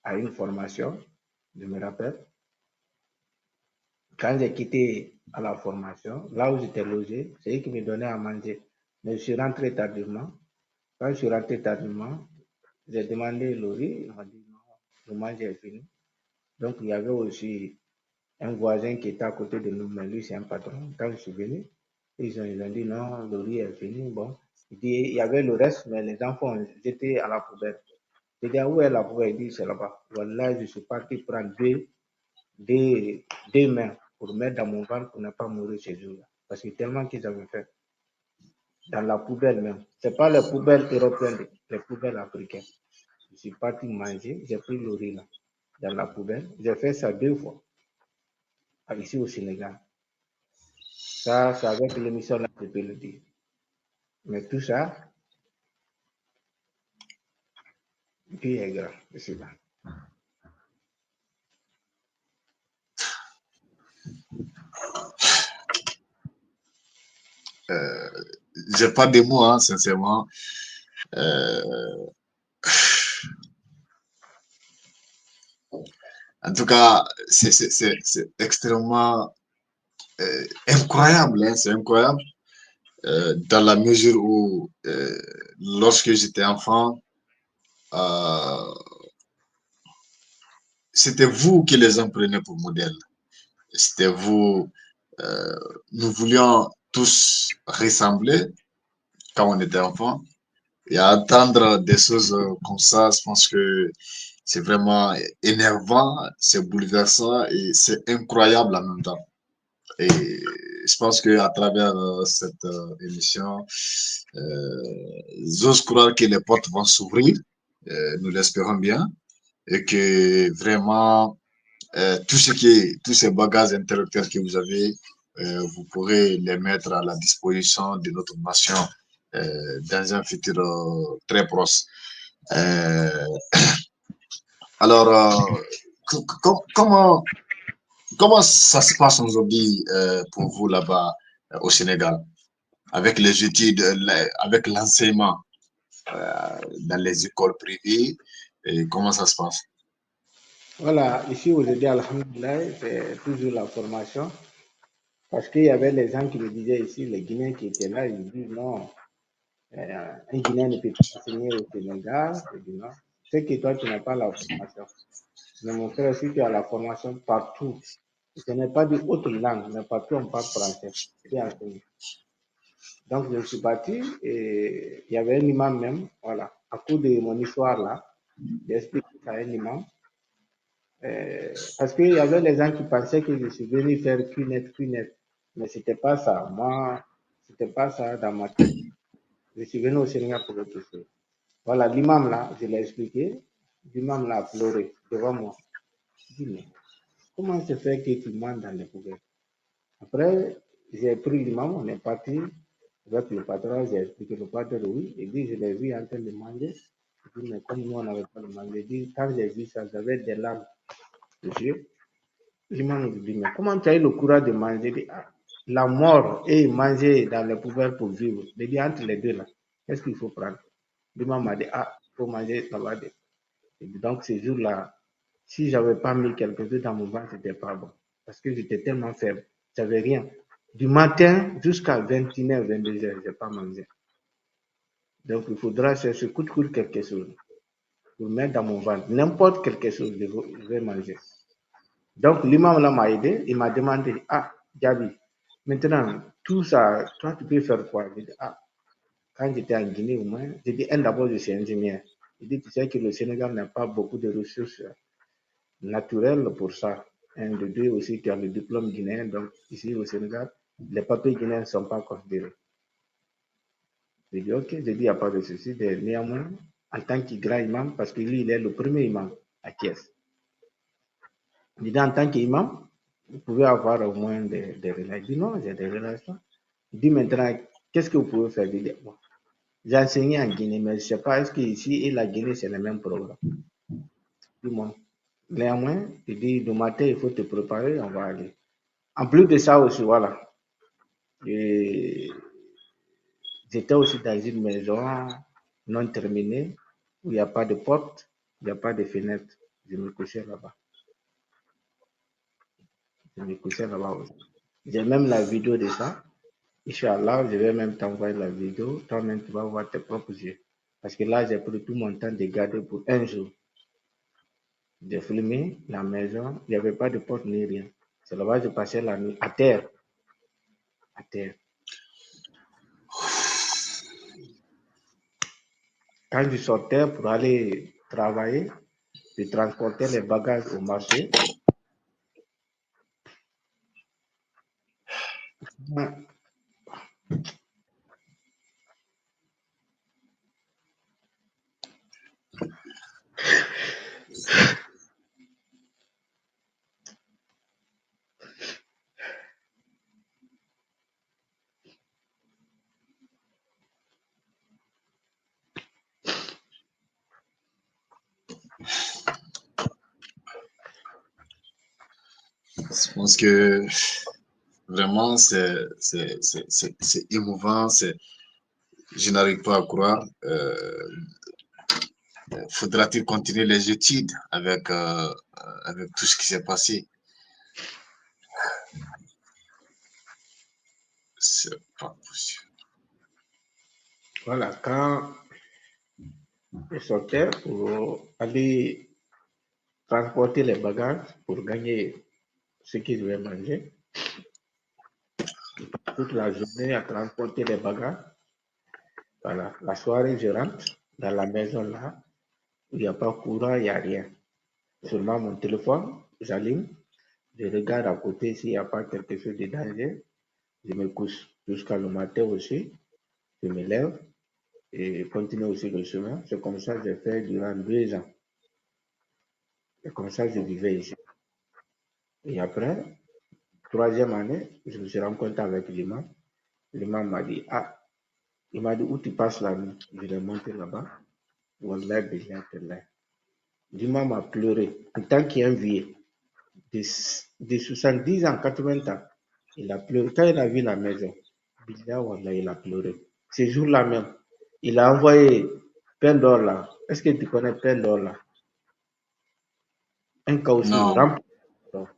S1: à une formation, je me rappelle, quand j'ai quitté à la formation, là où j'étais logé, c'est eux qui me donnaient à manger. Mais je suis rentré tardivement. Quand je suis rentré tardivement, j'ai demandé le riz, il m'a dit non, le manger est fini. Donc il y avait aussi un voisin qui était à côté de nous, mais lui c'est un patron. Quand je suis venu, ils ont dit non, le riz est fini. Bon, il y avait le reste, mais les enfants étaient à la poubelle. J'ai dit, où est la poubelle? Il dit, c'est là-bas. Voilà, je suis parti prendre deux mains pour mettre dans mon ventre pour ne pas mourir ces jours-là. Parce que tellement qu'ils avaient fait. Dans la poubelle même. Ce n'est pas les poubelles européennes, les poubelles africaines. Je suis parti manger, j'ai pris le riz là, dans la poubelle. J'ai fait ça 2 fois, ici au Sénégal. Ça, c'est avec l'émission là, je peux le dire. Mais tout ça, Dieu est grand, je suis là.
S2: J'ai pas de mots, hein, sincèrement. En tout cas, c'est extrêmement incroyable, hein, c'est incroyable. Dans la mesure où, lorsque j'étais enfant, c'était vous qui les en prenez pour modèle. C'était vous. Nous voulions tous ressembler quand on était enfant. Et à attendre des choses comme ça, je pense que c'est vraiment énervant, c'est bouleversant et c'est incroyable en même temps. Et je pense qu'à travers cette émission, j'ose croire que les portes vont s'ouvrir, nous l'espérons bien, et que vraiment tous ces bagages intellectuels que vous avez, vous pourrez les mettre à la disposition de notre nation dans un futur très proche. Alors, comment ça se passe aujourd'hui pour vous là-bas au Sénégal, avec les études, avec l'enseignement dans les écoles privées, et comment ça se passe?
S1: Voilà, ici aujourd'hui, Alhamdulillah, c'est toujours la formation. Parce qu'il y avait les gens qui me disaient ici, les Guinéens qui étaient là, ils disent non, un Guinéen ne peut pas enseigner au Sénégal. Je dis non, c'est que toi, tu n'as pas la formation. Mais mon frère, si tu as la formation partout, ce n'est pas d'une autre langue, mais partout on parle français. C'est enseigné. Donc je suis parti et il y avait un imam même, voilà. À cause de mon histoire là, j'ai expliqué ça à un imam. Parce qu'il y avait les gens qui pensaient que je suis venu faire QNET. Mais c'était pas ça. Moi, c'était pas ça dans ma tête. Je suis venu au Sénégal pour autre chose. Voilà, l'imam là, je l'ai expliqué. L'imam là a pleuré devant moi. Je dis, mais comment se fait que tu manges dans les poubelles? Après, j'ai pris l'imam, on est parti avec le patron, j'ai expliqué le patron, oui. Il dit, je l'ai vu en train de manger. Je dis, mais comme nous, on n'avait pas de manger. Il dit, quand j'ai vu ça, j'avais des larmes. Monsieur, l'imam me dit, mais comment tu as eu le courage de manger? Dit, ah, la mort et manger dans les poubelles pour vivre. Il dit, entre les deux là, qu'est-ce qu'il faut prendre? L'imam m'a dit, ah, il faut manger salade. Donc, ce jour-là, si j'avais pas mis quelque chose dans mon ventre, c'était pas bon. Parce que j'étais tellement faible. J'avais rien. Du matin jusqu'à 21h, 22h, j'ai pas mangé. Donc, il faudra chercher coûte quelque chose pour mettre dans mon ventre. N'importe quelque chose, je vais manger. Donc, l'imam là m'a aidé. Il m'a demandé, ah, Gabi, maintenant, tout ça, toi, tu peux faire quoi? J'ai dit, ah, quand j'étais en Guinée au moins, j'ai dit, d'abord, je suis ingénieur. Il dit, tu sais que le Sénégal n'a pas beaucoup de ressources naturelles pour ça. Un, de deux aussi, tu as le diplôme guinéen, donc ici au Sénégal, les papiers guinéens ne sont pas considérés. J'ai dit, ok, j'ai dit, il n'y a pas de souci. Néanmoins, en tant que grand imam, parce que lui, il est le premier imam à Thiès. Il dit, en tant qu'imam, vous pouvez avoir au moins des relations. Il dit, non, j'ai des relations. Il dit, maintenant, qu'est-ce que vous pouvez faire? Il dit, bon, j'ai enseigné en Guinée, mais je ne sais pas, est-ce qu'ici et la Guinée, c'est le même programme? Du moins. Néanmoins, il dit, le matin, il faut te préparer, on va aller. En plus de ça aussi, voilà. J'étais aussi dans une maison non terminée, où il n'y a pas de porte, il n'y a pas de fenêtre. Je me couchais là-bas. Je me couchais là-bas aussi. J'ai même la vidéo de ça. Inch'Allah, je vais même t'envoyer la vidéo. Toi-même, tu vas voir tes propres yeux. Parce que là, j'ai pris tout mon temps de garder pour un jour. J'ai filmé la maison. Il n'y avait pas de porte ni rien. C'est là-bas que je passais la nuit à terre. À terre. Quand je sortais pour aller travailler, je transportais les bagages au marché.
S2: Je pense que vraiment, c'est émouvant. Je n'arrive pas à croire. Faudra-t-il continuer les études avec tout ce qui s'est passé? C'est pas possible.
S1: Voilà, quand je sortais pour aller transporter les bagages pour gagner ce que je vais manger, toute la journée à transporter les bagages. Voilà, la soirée, je rentre dans la maison là, où il n'y a pas courant, il n'y a rien. Seulement mon téléphone, j'allume, je regarde à côté s'il n'y a pas quelque chose de danger, je me couche jusqu'à le matin aussi, je me lève et continue aussi le chemin. C'est comme ça que j'ai fait durant 2 ans. C'est comme ça que je vivais ici. Et après, troisième année, je me suis rencontré avec l'imam. L'imam m'a dit, ah, il m'a dit où tu passes la nuit. Je l'ai monté là-bas. Wallah, billah. L'imam a pleuré. En tant qu'un vieux de 70 ans, 80 ans, il a pleuré. Quand il a vu la maison, billah, wallah, il a pleuré. Ce jour-là même, il a envoyé pain d'or là. Est-ce que tu connais pain d'or là? Un cas aussi
S2: Non.
S1: rempli d'or.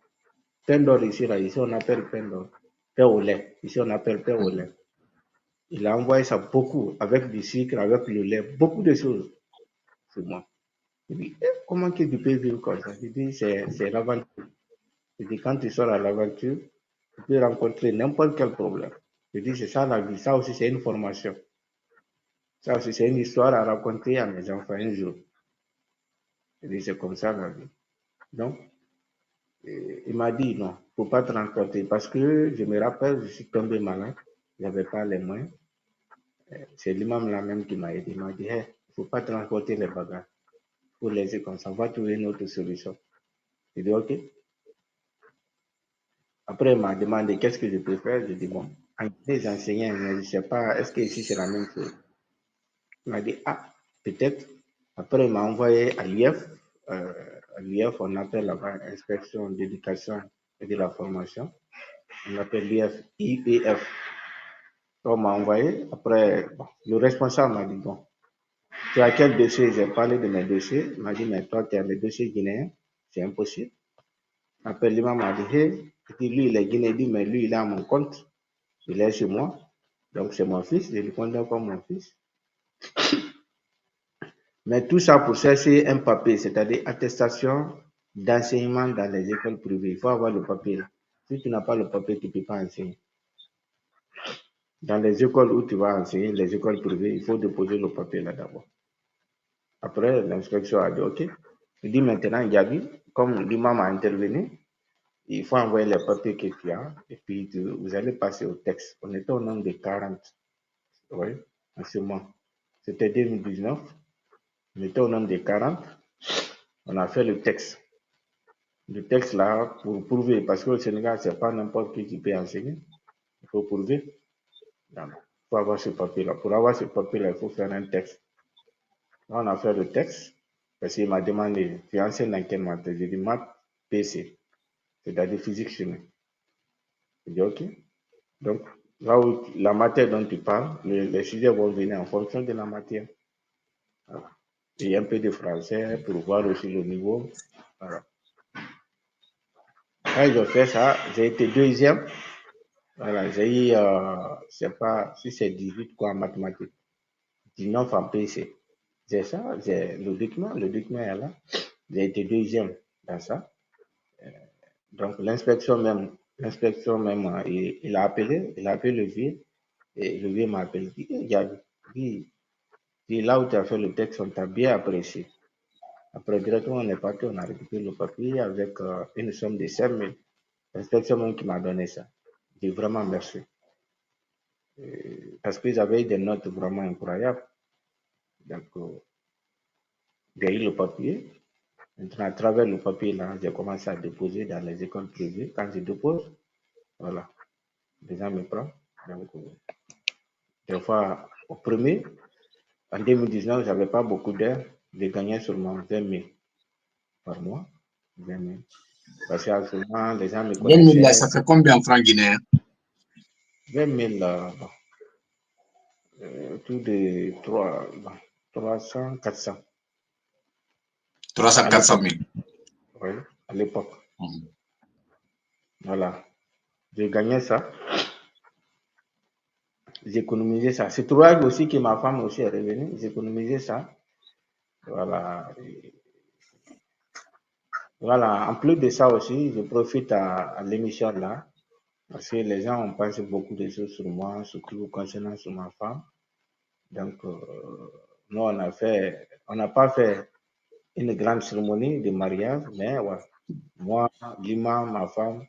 S1: Pain d'or ici, là, ici on appelle pain d'or. Pain au lait. Ici on appelle pain au lait. Il a envoyé ça beaucoup, avec du sucre, avec le lait, beaucoup de choses sur moi. Il dit, comment que tu peux vivre comme ça? Il dit, c'est l'aventure. Il dit, quand tu sors à l'aventure, tu peux rencontrer n'importe quel problème. Il dit, c'est ça la vie. Ça aussi, c'est une formation. Ça aussi, c'est une histoire à raconter à mes enfants un jour. Il dit, c'est comme ça la vie. Donc, il m'a dit, non, il ne faut pas transporter. Parce que je me rappelle, je suis tombé malade. Je n'avais pas les moyens. C'est l'imam là même qui m'a aidé. Il m'a dit, hey, il ne faut pas transporter les bagages. Il faut laisser comme ça. On va trouver une autre solution. J'ai dit, ok. Après, il m'a demandé qu'est-ce que je peux faire. J'ai dit, bon, en les enseignants, mais je ne sais pas, est-ce que ici c'est la même chose? Il m'a dit, ah, peut-être. Après, il m'a envoyé à l'IF. À l'IF, on appelle là-bas inspection d'éducation et de la formation. On appelle l'IF, IEF. On m'a envoyé. Après, bon, le responsable m'a dit, bon, tu as quel dossier? J'ai parlé de mes dossiers. Il m'a dit, mais toi, tu as les dossiers guinéens. C'est impossible. Après, l'imam m'a dit, hey, lui, il est guinéen. Il dit, mais lui, il est à mon compte. Il est chez moi. Donc, c'est mon fils. Je le considère comme mon fils. Mais tout ça pour chercher un papier, c'est-à-dire attestation d'enseignement dans les écoles privées. Il faut avoir le papier. Si tu n'as pas le papier, tu ne peux pas enseigner. Dans les écoles où tu vas enseigner, les écoles privées, il faut déposer le papier là d'abord. Après, l'inspection a dit OK. Il dit maintenant, Gabi, comme l'imam a intervenu, il faut envoyer les papiers que tu as et puis vous allez passer au texte. On était au nombre de 40, oui, en ce moment. C'était 2019. On était au nombre de 40. On a fait le texte. Le texte là, pour prouver, parce que au Sénégal, c'est pas n'importe qui peut enseigner. Il faut prouver. Il faut avoir ce papier-là. Pour avoir ce papier-là, il faut faire un texte. On a fait le texte parce qu'il m'a demandé, tu enseignes dans quelle matière? J'ai dit maths PC, c'est-à-dire physique chimie. J'ai dit OK. Donc, là où la matière dont tu parles, les sujets vont venir en fonction de la matière. Voilà. Et un peu de français pour voir aussi le niveau. Voilà. Quand ils ont fait ça, j'ai été deuxième. Voilà, j'ai eu, je sais pas si c'est 18 quoi en mathématiques, 19 en PC. J'ai ça, j'ai le document est là. J'ai été deuxième dans ça. Donc l'inspection même, il a appelé le vieux, et le vieux m'a appelé, il a dit, là où tu as fait le texte, on t'a bien apprécié. Après, directement, on est parti, on a récupéré le papier avec une somme de 5 000. L'inspection même qui m'a donné ça. Je dis vraiment merci. Parce qu'ils avaient des notes vraiment incroyables. Donc, j'ai eu le papier. Maintenant, à travers le papier, là, j'ai commencé à déposer dans les écoles privées. Quand je dépose, voilà, les gens me prennent. Donc, des fois, au premier, en 2019, je n'avais pas beaucoup d'heures. Je gagnais seulement 20 000 par mois. 20 000. Parce qu'à ce moment, les gens me
S2: 20 000 là,
S1: connaissaient.
S2: ça fait combien en francs guinéens?
S1: 20 000, bon, tout de 300, 400
S2: 300,
S1: à
S2: 400
S1: l'époque.
S2: 000.
S1: Oui, à l'époque.
S2: Mhm.
S1: Voilà. J'ai gagné ça. J'ai économisé ça. C'est trop aussi que ma femme aussi est revenue. J'ai économisé ça. Voilà. Voilà. En plus de ça aussi, je profite à l'émission là. Parce que les gens ont pensé beaucoup de choses sur moi, surtout concernant sur ma femme. Donc, nous, on n'a pas fait une grande cérémonie de mariage, mais ouais, moi, l'imam, ma femme,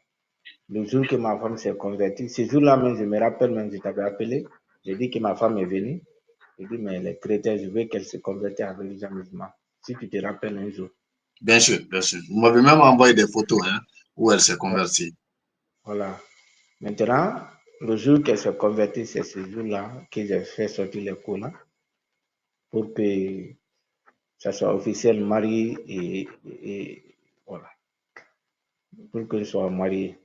S1: le jour que ma femme s'est convertie, ce jour-là même, je me rappelle même, je t'avais appelé, j'ai dit que ma femme est venue, j'ai dit, mais les chrétiens, je veux qu'elle se convertisse avec les musulmans. Si tu te rappelles un jour.
S2: Bien sûr, bien sûr. Vous m'avez même envoyé des photos hein, où elle s'est convertie.
S1: Voilà. Maintenant, le jour qu'elle s'est convertie, c'est ce jour-là que j'ai fait sortir les cours pour que ça soit officiel marié et voilà, pour que je sois marié.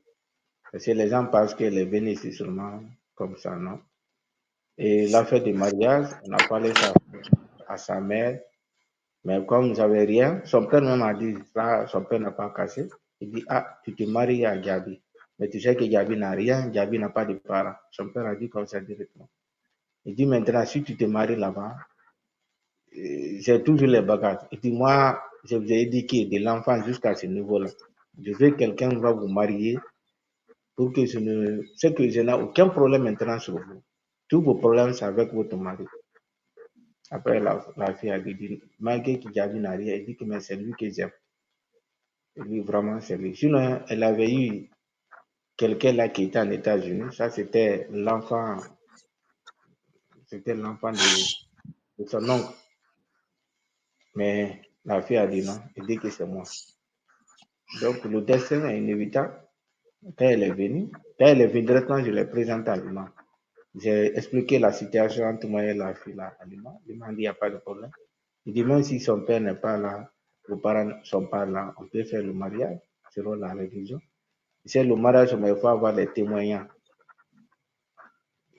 S1: Parce que les gens pensent qu'elle est venue ici seulement comme ça, non? Et la fête du mariage, on a parlé ça à sa mère, mais comme j'avais rien, son père même a dit, là, son père n'a pas cassé. Il dit, ah, tu te maries à Gabi. Mais tu sais que Gabi n'a rien, Gabi n'a pas de parents. Son père a dit comme ça directement. Il dit maintenant, si tu te maries là-bas, j'ai toujours les bagages. Il dit, moi, je vous ai éduqué de l'enfant jusqu'à ce niveau-là. Je veux que quelqu'un va vous marier pour que je n'ai aucun problème maintenant sur vous. Tous vos problèmes, c'est avec votre mari. Après, la fille a dit, malgré qu'il n'a rien, elle dit que mais c'est lui que j'aime. Lui, vraiment, c'est lui. Sinon, elle avait eu quelqu'un là qui était en États-Unis. Ça, c'était l'enfant de son oncle. Mais la fille a dit non, elle dit que c'est moi. Donc, le destin est inévitable. Quand elle est venue directement, je l'ai présentée à l'imam. J'ai expliqué la situation entre moi et la fille là à l'imam. L'imam dit, il n'y a pas de problème. Il dit, même si son père n'est pas là, vos parents ne sont pas là, on peut faire le mariage selon la religion. C'est le mariage, mais il faut avoir les témoignages.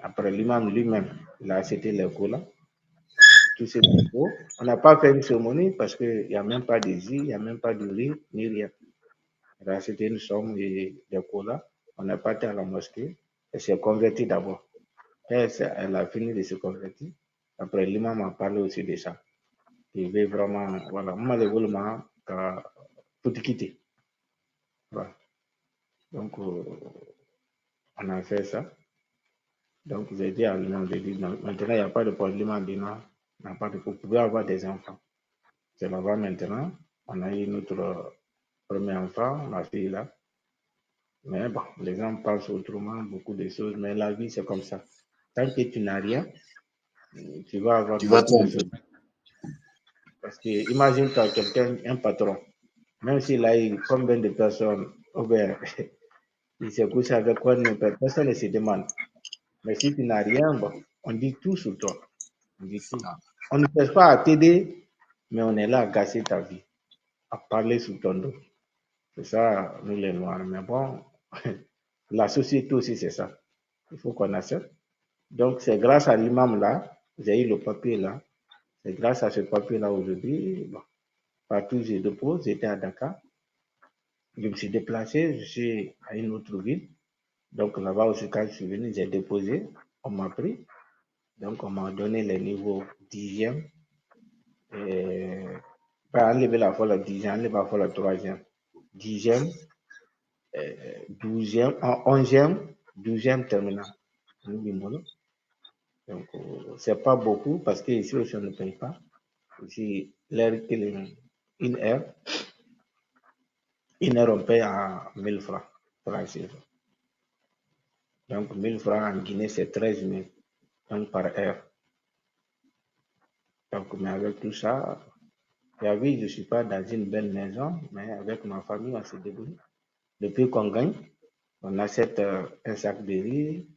S1: Après, l'imam lui-même, il a accepté les cours-là, tout ce qu'il faut. On n'a pas fait une cérémonie parce qu'il n'y a même pas de il n'y a même pas de riz, ni rien. Il a accepté une somme et des cours-là. On est parti à la mosquée. Elle s'est convertie d'abord. Elle a fini de se convertir. Après, l'imam m'a parlé aussi de ça. Il veut vraiment, voilà, moi, je veux tout quitter. Voilà. Donc, on a fait ça. Donc, j'ai dit à l'imam, j'ai dit, non, maintenant, il n'y a pas de problème en disant, vous pouvez avoir des enfants. C'est là-bas maintenant. On a eu notre premier enfant, ma fille là. Mais bon, les gens pensent autrement, beaucoup de choses, mais la vie, c'est comme ça. Tant que tu n'as rien, tu vas avoir
S2: Tu vas
S1: beaucoup de
S2: tomber.
S1: choses. Parce que imagine-toi quelqu'un, un patron, même s'il a eu combien de personnes, ou bien il s'est couché avec quoi, personne ne se demande. Mais si tu n'as rien, bon, on dit tout sur toi. On dit tout. On ne cherche pas à t'aider, mais on est là à gâcher ta vie, à parler sur ton dos. C'est ça, nous les Noirs. Mais bon, la société aussi, c'est ça. Il faut qu'on accepte. Donc, c'est grâce à l'imam là, j'ai eu le papier là. C'est grâce à ce papier là aujourd'hui, bon, partout où je dépose, j'étais à Dakar. Je me suis déplacé, je suis à une autre ville. Donc là-bas aussi, quand je suis venu, j'ai déposé, on m'a pris. Donc on m'a donné les niveaux 10e. Et, pas enlever la fois la 10e, enlever la fois la 3e. 10e, 12e, 11e, 12e terminal. Donc, c'est pas beaucoup parce qu'ici aussi on ne paye pas. Ici, une heure on paye à 1000 francs. Donc 1000 francs en Guinée, c'est 13 000 donc par heure. Donc, mais avec tout ça, vu je ne suis pas dans une belle maison, mais avec ma famille, on se débrouille. Depuis qu'on gagne, on achète un sac de riz,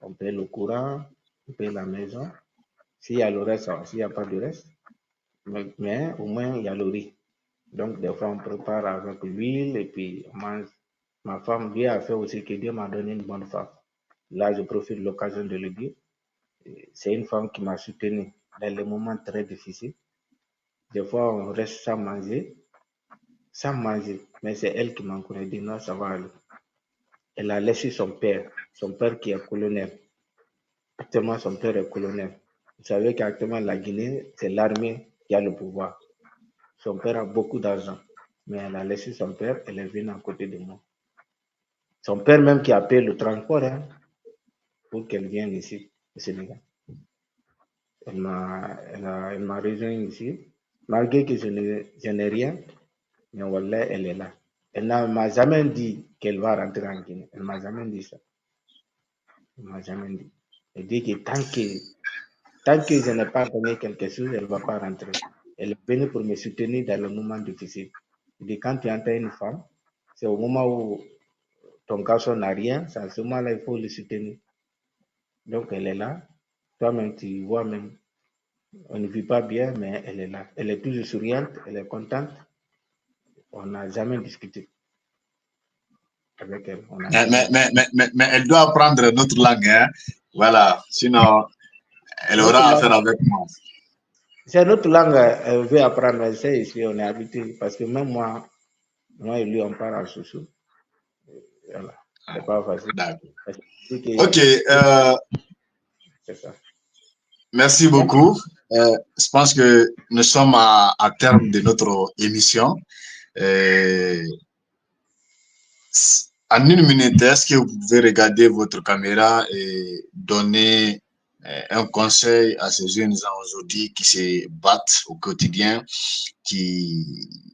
S1: on paye le courant, on paye la maison. S'il y a le reste, s'il n'y a pas de reste, mais au moins il y a le riz. Donc, des fois, on prépare avec l'huile et puis on mange. Ma femme, Dieu a fait aussi que Dieu m'a donné une bonne femme. Là, je profite de l'occasion de le dire. C'est une femme qui m'a soutenu dans les moments très difficiles. Des fois, on reste sans manger, mais c'est elle qui m'a encouragé, dit non, ça va aller. Elle a laissé son père qui est colonel. Actuellement, son père est colonel. Vous savez qu'actuellement, la Guinée, c'est l'armée qui a le pouvoir. Son père a beaucoup d'argent, mais elle a laissé son père, elle est venue à côté de moi. Son père même qui a payé le transport pour qu'elle vienne ici, au Sénégal. Elle m'a rejoint ici, malgré que je n'ai rien, mais voilà, elle est là. Elle ne m'a jamais dit qu'elle va rentrer en Guinée. Elle ne m'a jamais dit ça. Elle ne m'a jamais dit. Elle dit que tant que je n'ai pas donné quelque chose, elle ne va pas rentrer. Elle est venue pour me soutenir dans le moment difficile. Elle dit quand tu entends une femme, c'est au moment où ton garçon n'a rien, c'est à ce moment-là il faut le soutenir. Donc elle est là. Toi-même, tu vois même, on ne vit pas bien, mais elle est là. Elle est toujours souriante, elle est contente. On n'a jamais discuté avec elle.
S2: Mais elle doit apprendre notre langue, hein? Voilà, sinon elle
S1: Notre
S2: aura affaire
S1: langue,
S2: avec moi.
S1: c'est notre langue, elle veut apprendre, elle sait ici, on est habitué. Parce que même moi et lui, on parle en chouchou. Voilà, c'est pas facile.
S2: D'accord.
S1: Que,
S2: Ok,
S1: c'est ça.
S2: merci beaucoup. Je pense que nous sommes à terme de notre émission. En une minute, est-ce que vous pouvez regarder votre caméra et donner un conseil à ces jeunes gens aujourd'hui qui se battent au quotidien, qui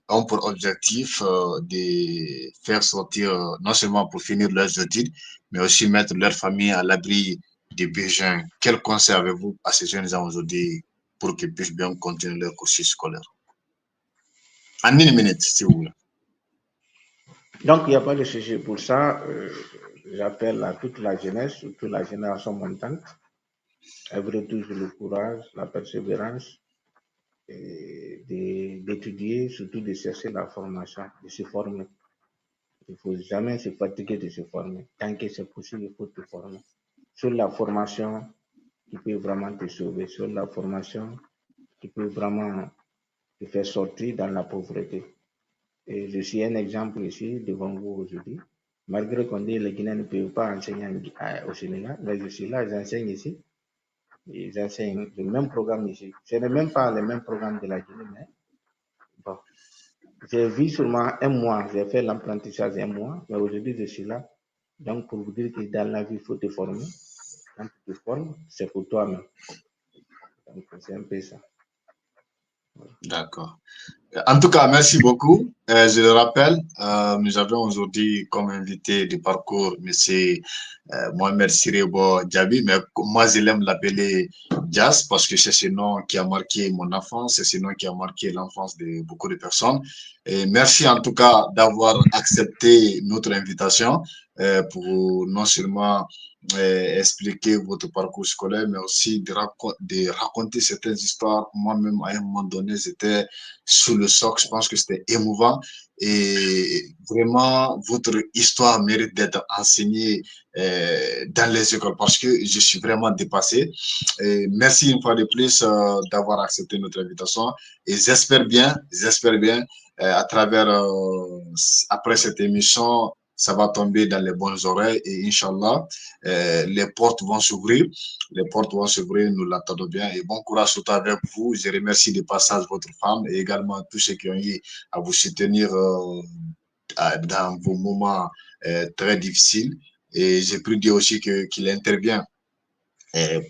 S2: ont pour objectif de faire sortir, non seulement pour finir leurs études, mais aussi mettre leur famille à l'abri des besoins. Quel conseil avez-vous à ces jeunes gens aujourd'hui pour qu'ils puissent bien continuer leur cursus scolaire? En une minute, si vous voulez.
S1: Donc, il n'y a pas de sujet pour ça. J'appelle à toute la jeunesse, surtout la génération montante, à avoir toujours le courage, la persévérance, d'étudier, surtout de chercher la formation, de se former. Il ne faut jamais se fatiguer de se former. Tant que c'est possible, il faut te former. Sur la formation qui peut vraiment te sauver, sur la formation qui peut vraiment te faire sortir dans la pauvreté. Et je suis un exemple ici devant vous aujourd'hui. Malgré qu'on dit que les Guinéens ne peuvent pas enseigner au Sénégal, mais je suis là, j'enseigne ici. Ils enseignent le même programme ici. Ce n'est même pas le même programme de la Guinée, mais bon. J'ai vu seulement un mois, j'ai fait l'apprentissage un mois, mais aujourd'hui je suis là. Donc pour vous dire que dans la vie, il faut te former. Quand tu te formes, c'est pour toi-même. Donc, c'est un peu ça.
S2: D'accord. En tout cas, merci beaucoup. Je le rappelle, nous avons aujourd'hui comme invité du parcours M. Mohamed Sirebo Diaby, mais moi je l'aime l'appeler Jazz parce que c'est ce nom qui a marqué mon enfance, c'est ce nom qui a marqué l'enfance de beaucoup de personnes. Et merci en tout cas d'avoir accepté notre invitation pour non seulement expliquer votre parcours scolaire, mais aussi de raconter certaines histoires. Moi-même, à un moment donné, j'étais sous le choc. Je pense que c'était émouvant. Et vraiment, votre histoire mérite d'être enseignée dans les écoles parce que je suis vraiment dépassé. Et merci une fois de plus d'avoir accepté notre invitation. Et j'espère bien, à travers, après cette émission, ça va tomber dans les bonnes oreilles et Inch'Allah, les portes vont s'ouvrir. Les portes vont s'ouvrir, nous l'attendons bien. Et bon courage surtout avec vous. Je remercie de passage votre femme et également tous ceux qui ont eu à vous soutenir dans vos moments très difficiles. Et j'ai pu dire aussi qu'il intervient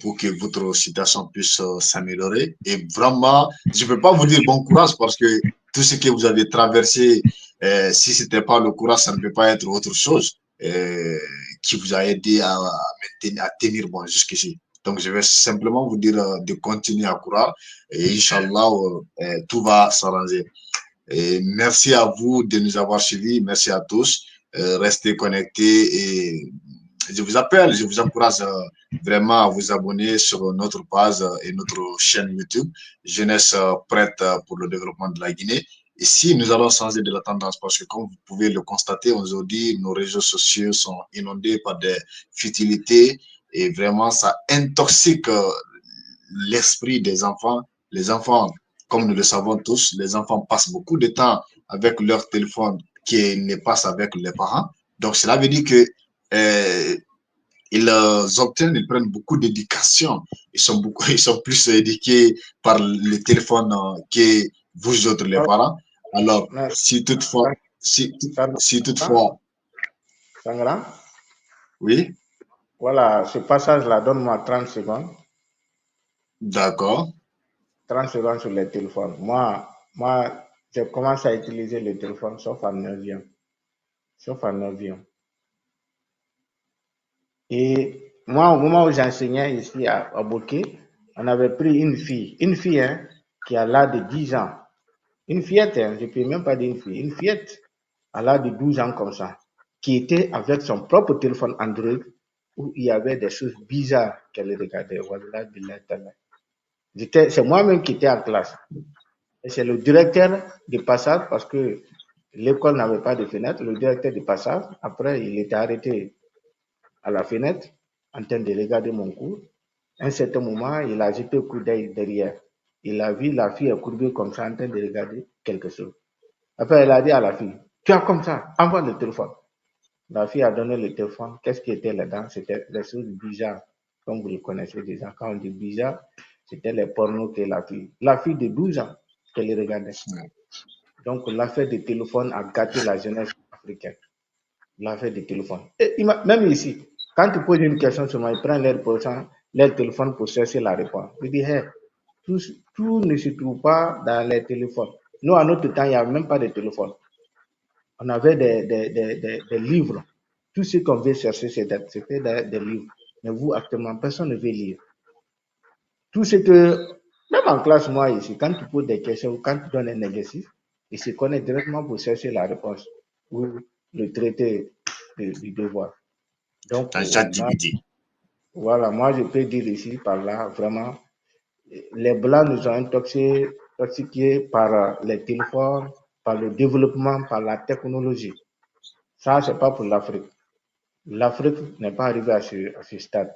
S2: pour que votre situation puisse s'améliorer. Et vraiment, je ne peux pas vous dire bon courage parce que tout ce que vous avez traversé, si ce n'était pas le courage, ça ne peut pas être autre chose qui vous a aidé à tenir bon jusqu'ici. Donc, je vais simplement vous dire de continuer à courir et Inch'Allah, tout va s'arranger. Et merci à vous de nous avoir suivis. Merci à tous. Restez connectés et je vous encourage vraiment à vous abonner sur notre page et notre chaîne YouTube Jeunesse prête pour le développement de la Guinée. Ici, nous allons changer de la tendance parce que, comme vous pouvez le constater, aujourd'hui, nos réseaux sociaux sont inondés par des futilités et vraiment, ça intoxique l'esprit des enfants. Les enfants, comme nous le savons tous, les enfants passent beaucoup de temps avec leur téléphone qu'ils ne passent avec les parents. Donc, cela veut dire que ils prennent beaucoup d'éducation. Ils sont plus éduqués par le téléphone que vous autres, les parents. Alors, si toutefois, si toutefois,
S1: Sangra,
S2: oui,
S1: voilà, ce passage-là, donne-moi 30 secondes.
S2: d'accord.
S1: 30 secondes sur le téléphone. Moi, je commence à utiliser le téléphone sauf en 9e. Sauf en 9e. Et moi, au moment où j'enseignais ici à Boké, on avait pris une fille hein, qui a l'âge de 10 ans. Une fillette, hein, je ne peux même pas dire une fille, une fillette à l'âge de 12 ans comme ça, qui était avec son propre téléphone Android où il y avait des choses bizarres qu'elle regardait. C'est moi-même qui étais en classe. Et c'est le directeur de passage parce que l'école n'avait pas de fenêtre. Le directeur de passage, après, il était arrêté à la fenêtre en train de regarder mon cours. À un certain moment, il a jeté un coup d'œil derrière. Il a vu la fille courbée comme ça en train de regarder quelque chose. Après, il a dit à la fille, tu as comme ça, envoie le téléphone. La fille a donné le téléphone. Qu'est-ce qui était là-dedans? C'était des choses bizarres. Comme vous le connaissez déjà, quand on dit bizarre, c'était les pornos que la fille de 12 ans, qu'elle regardait. Donc, l'affaire des téléphones a gâté la jeunesse africaine. L'affaire des téléphones. Et même ici, quand tu poses une question sur moi, ils prennent leur téléphone pour chercher la réponse. Je dis, hey, tout ne se trouve pas dans les téléphones. Nous, à notre temps, il n'y avait même pas de téléphone. On avait des livres. Tout ce qu'on veut chercher, c'était des livres. Mais vous, actuellement, personne ne veut lire. Tout ce que, même en classe, moi, ici, quand tu poses des questions, quand tu donnes un exercice, ils se connaissent directement pour chercher la réponse ou le traité du devoir. Donc, voilà, moi, je peux dire ici, par là, vraiment, les Blancs nous ont intoxiqués par les téléphones, par le développement, par la technologie. Ça, ce n'est pas pour l'Afrique. L'Afrique n'est pas arrivée à ce stade.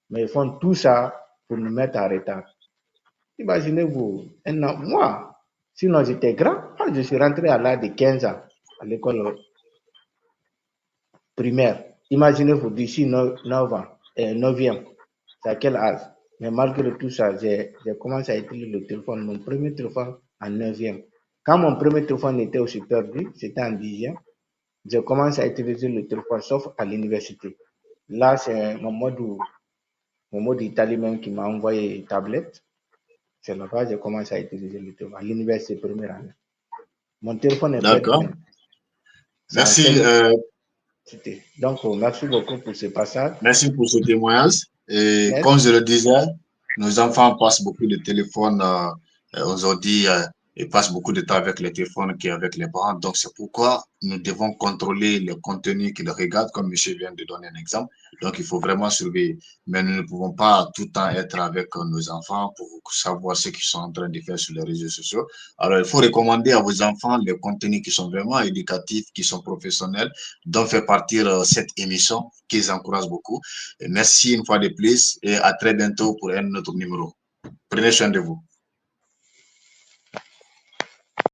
S1: Mais ils font tout ça pour nous mettre en retard. Imaginez-vous, moi, sinon j'étais grand, je suis rentré à l'âge de 15 ans à l'école primaire. Imaginez-vous, d'ici 9 ans, 9e, c'est à quel âge? Mais malgré tout ça, j'ai commencé à utiliser le téléphone, mon premier téléphone en 9e. Quand mon premier téléphone était aussi perdu, c'était en 10e, j'ai commencé à utiliser le téléphone sauf à l'université. Là, c'est un mode où Momo d'Italie même qui m'a envoyé une tablette. C'est là-bas que j'ai commencé à utiliser le téléphone, à l'université première année. Mon téléphone est bête,
S2: D'accord.
S1: mais ça a
S2: Merci.
S1: fait. Donc, merci beaucoup pour ce passage.
S2: Merci pour ce témoignage. Et
S1: Merci.
S2: comme je le disais, nos enfants passent beaucoup de téléphones aujourd'hui et passent beaucoup de temps avec les téléphones qu'avec les parents. Donc, c'est pourquoi nous devons contrôler le contenu qu'ils regardent, comme monsieur vient de donner un exemple. Donc, il faut vraiment surveiller. Mais nous ne pouvons pas tout le temps être avec nos enfants pour savoir ce qu'ils sont en train de faire sur les réseaux sociaux. Alors, il faut recommander à vos enfants les contenus qui sont vraiment éducatifs, qui sont professionnels, dont fait partir cette émission qu'ils encouragent beaucoup. Et merci une fois de plus et à très bientôt pour un autre numéro. Prenez soin de vous.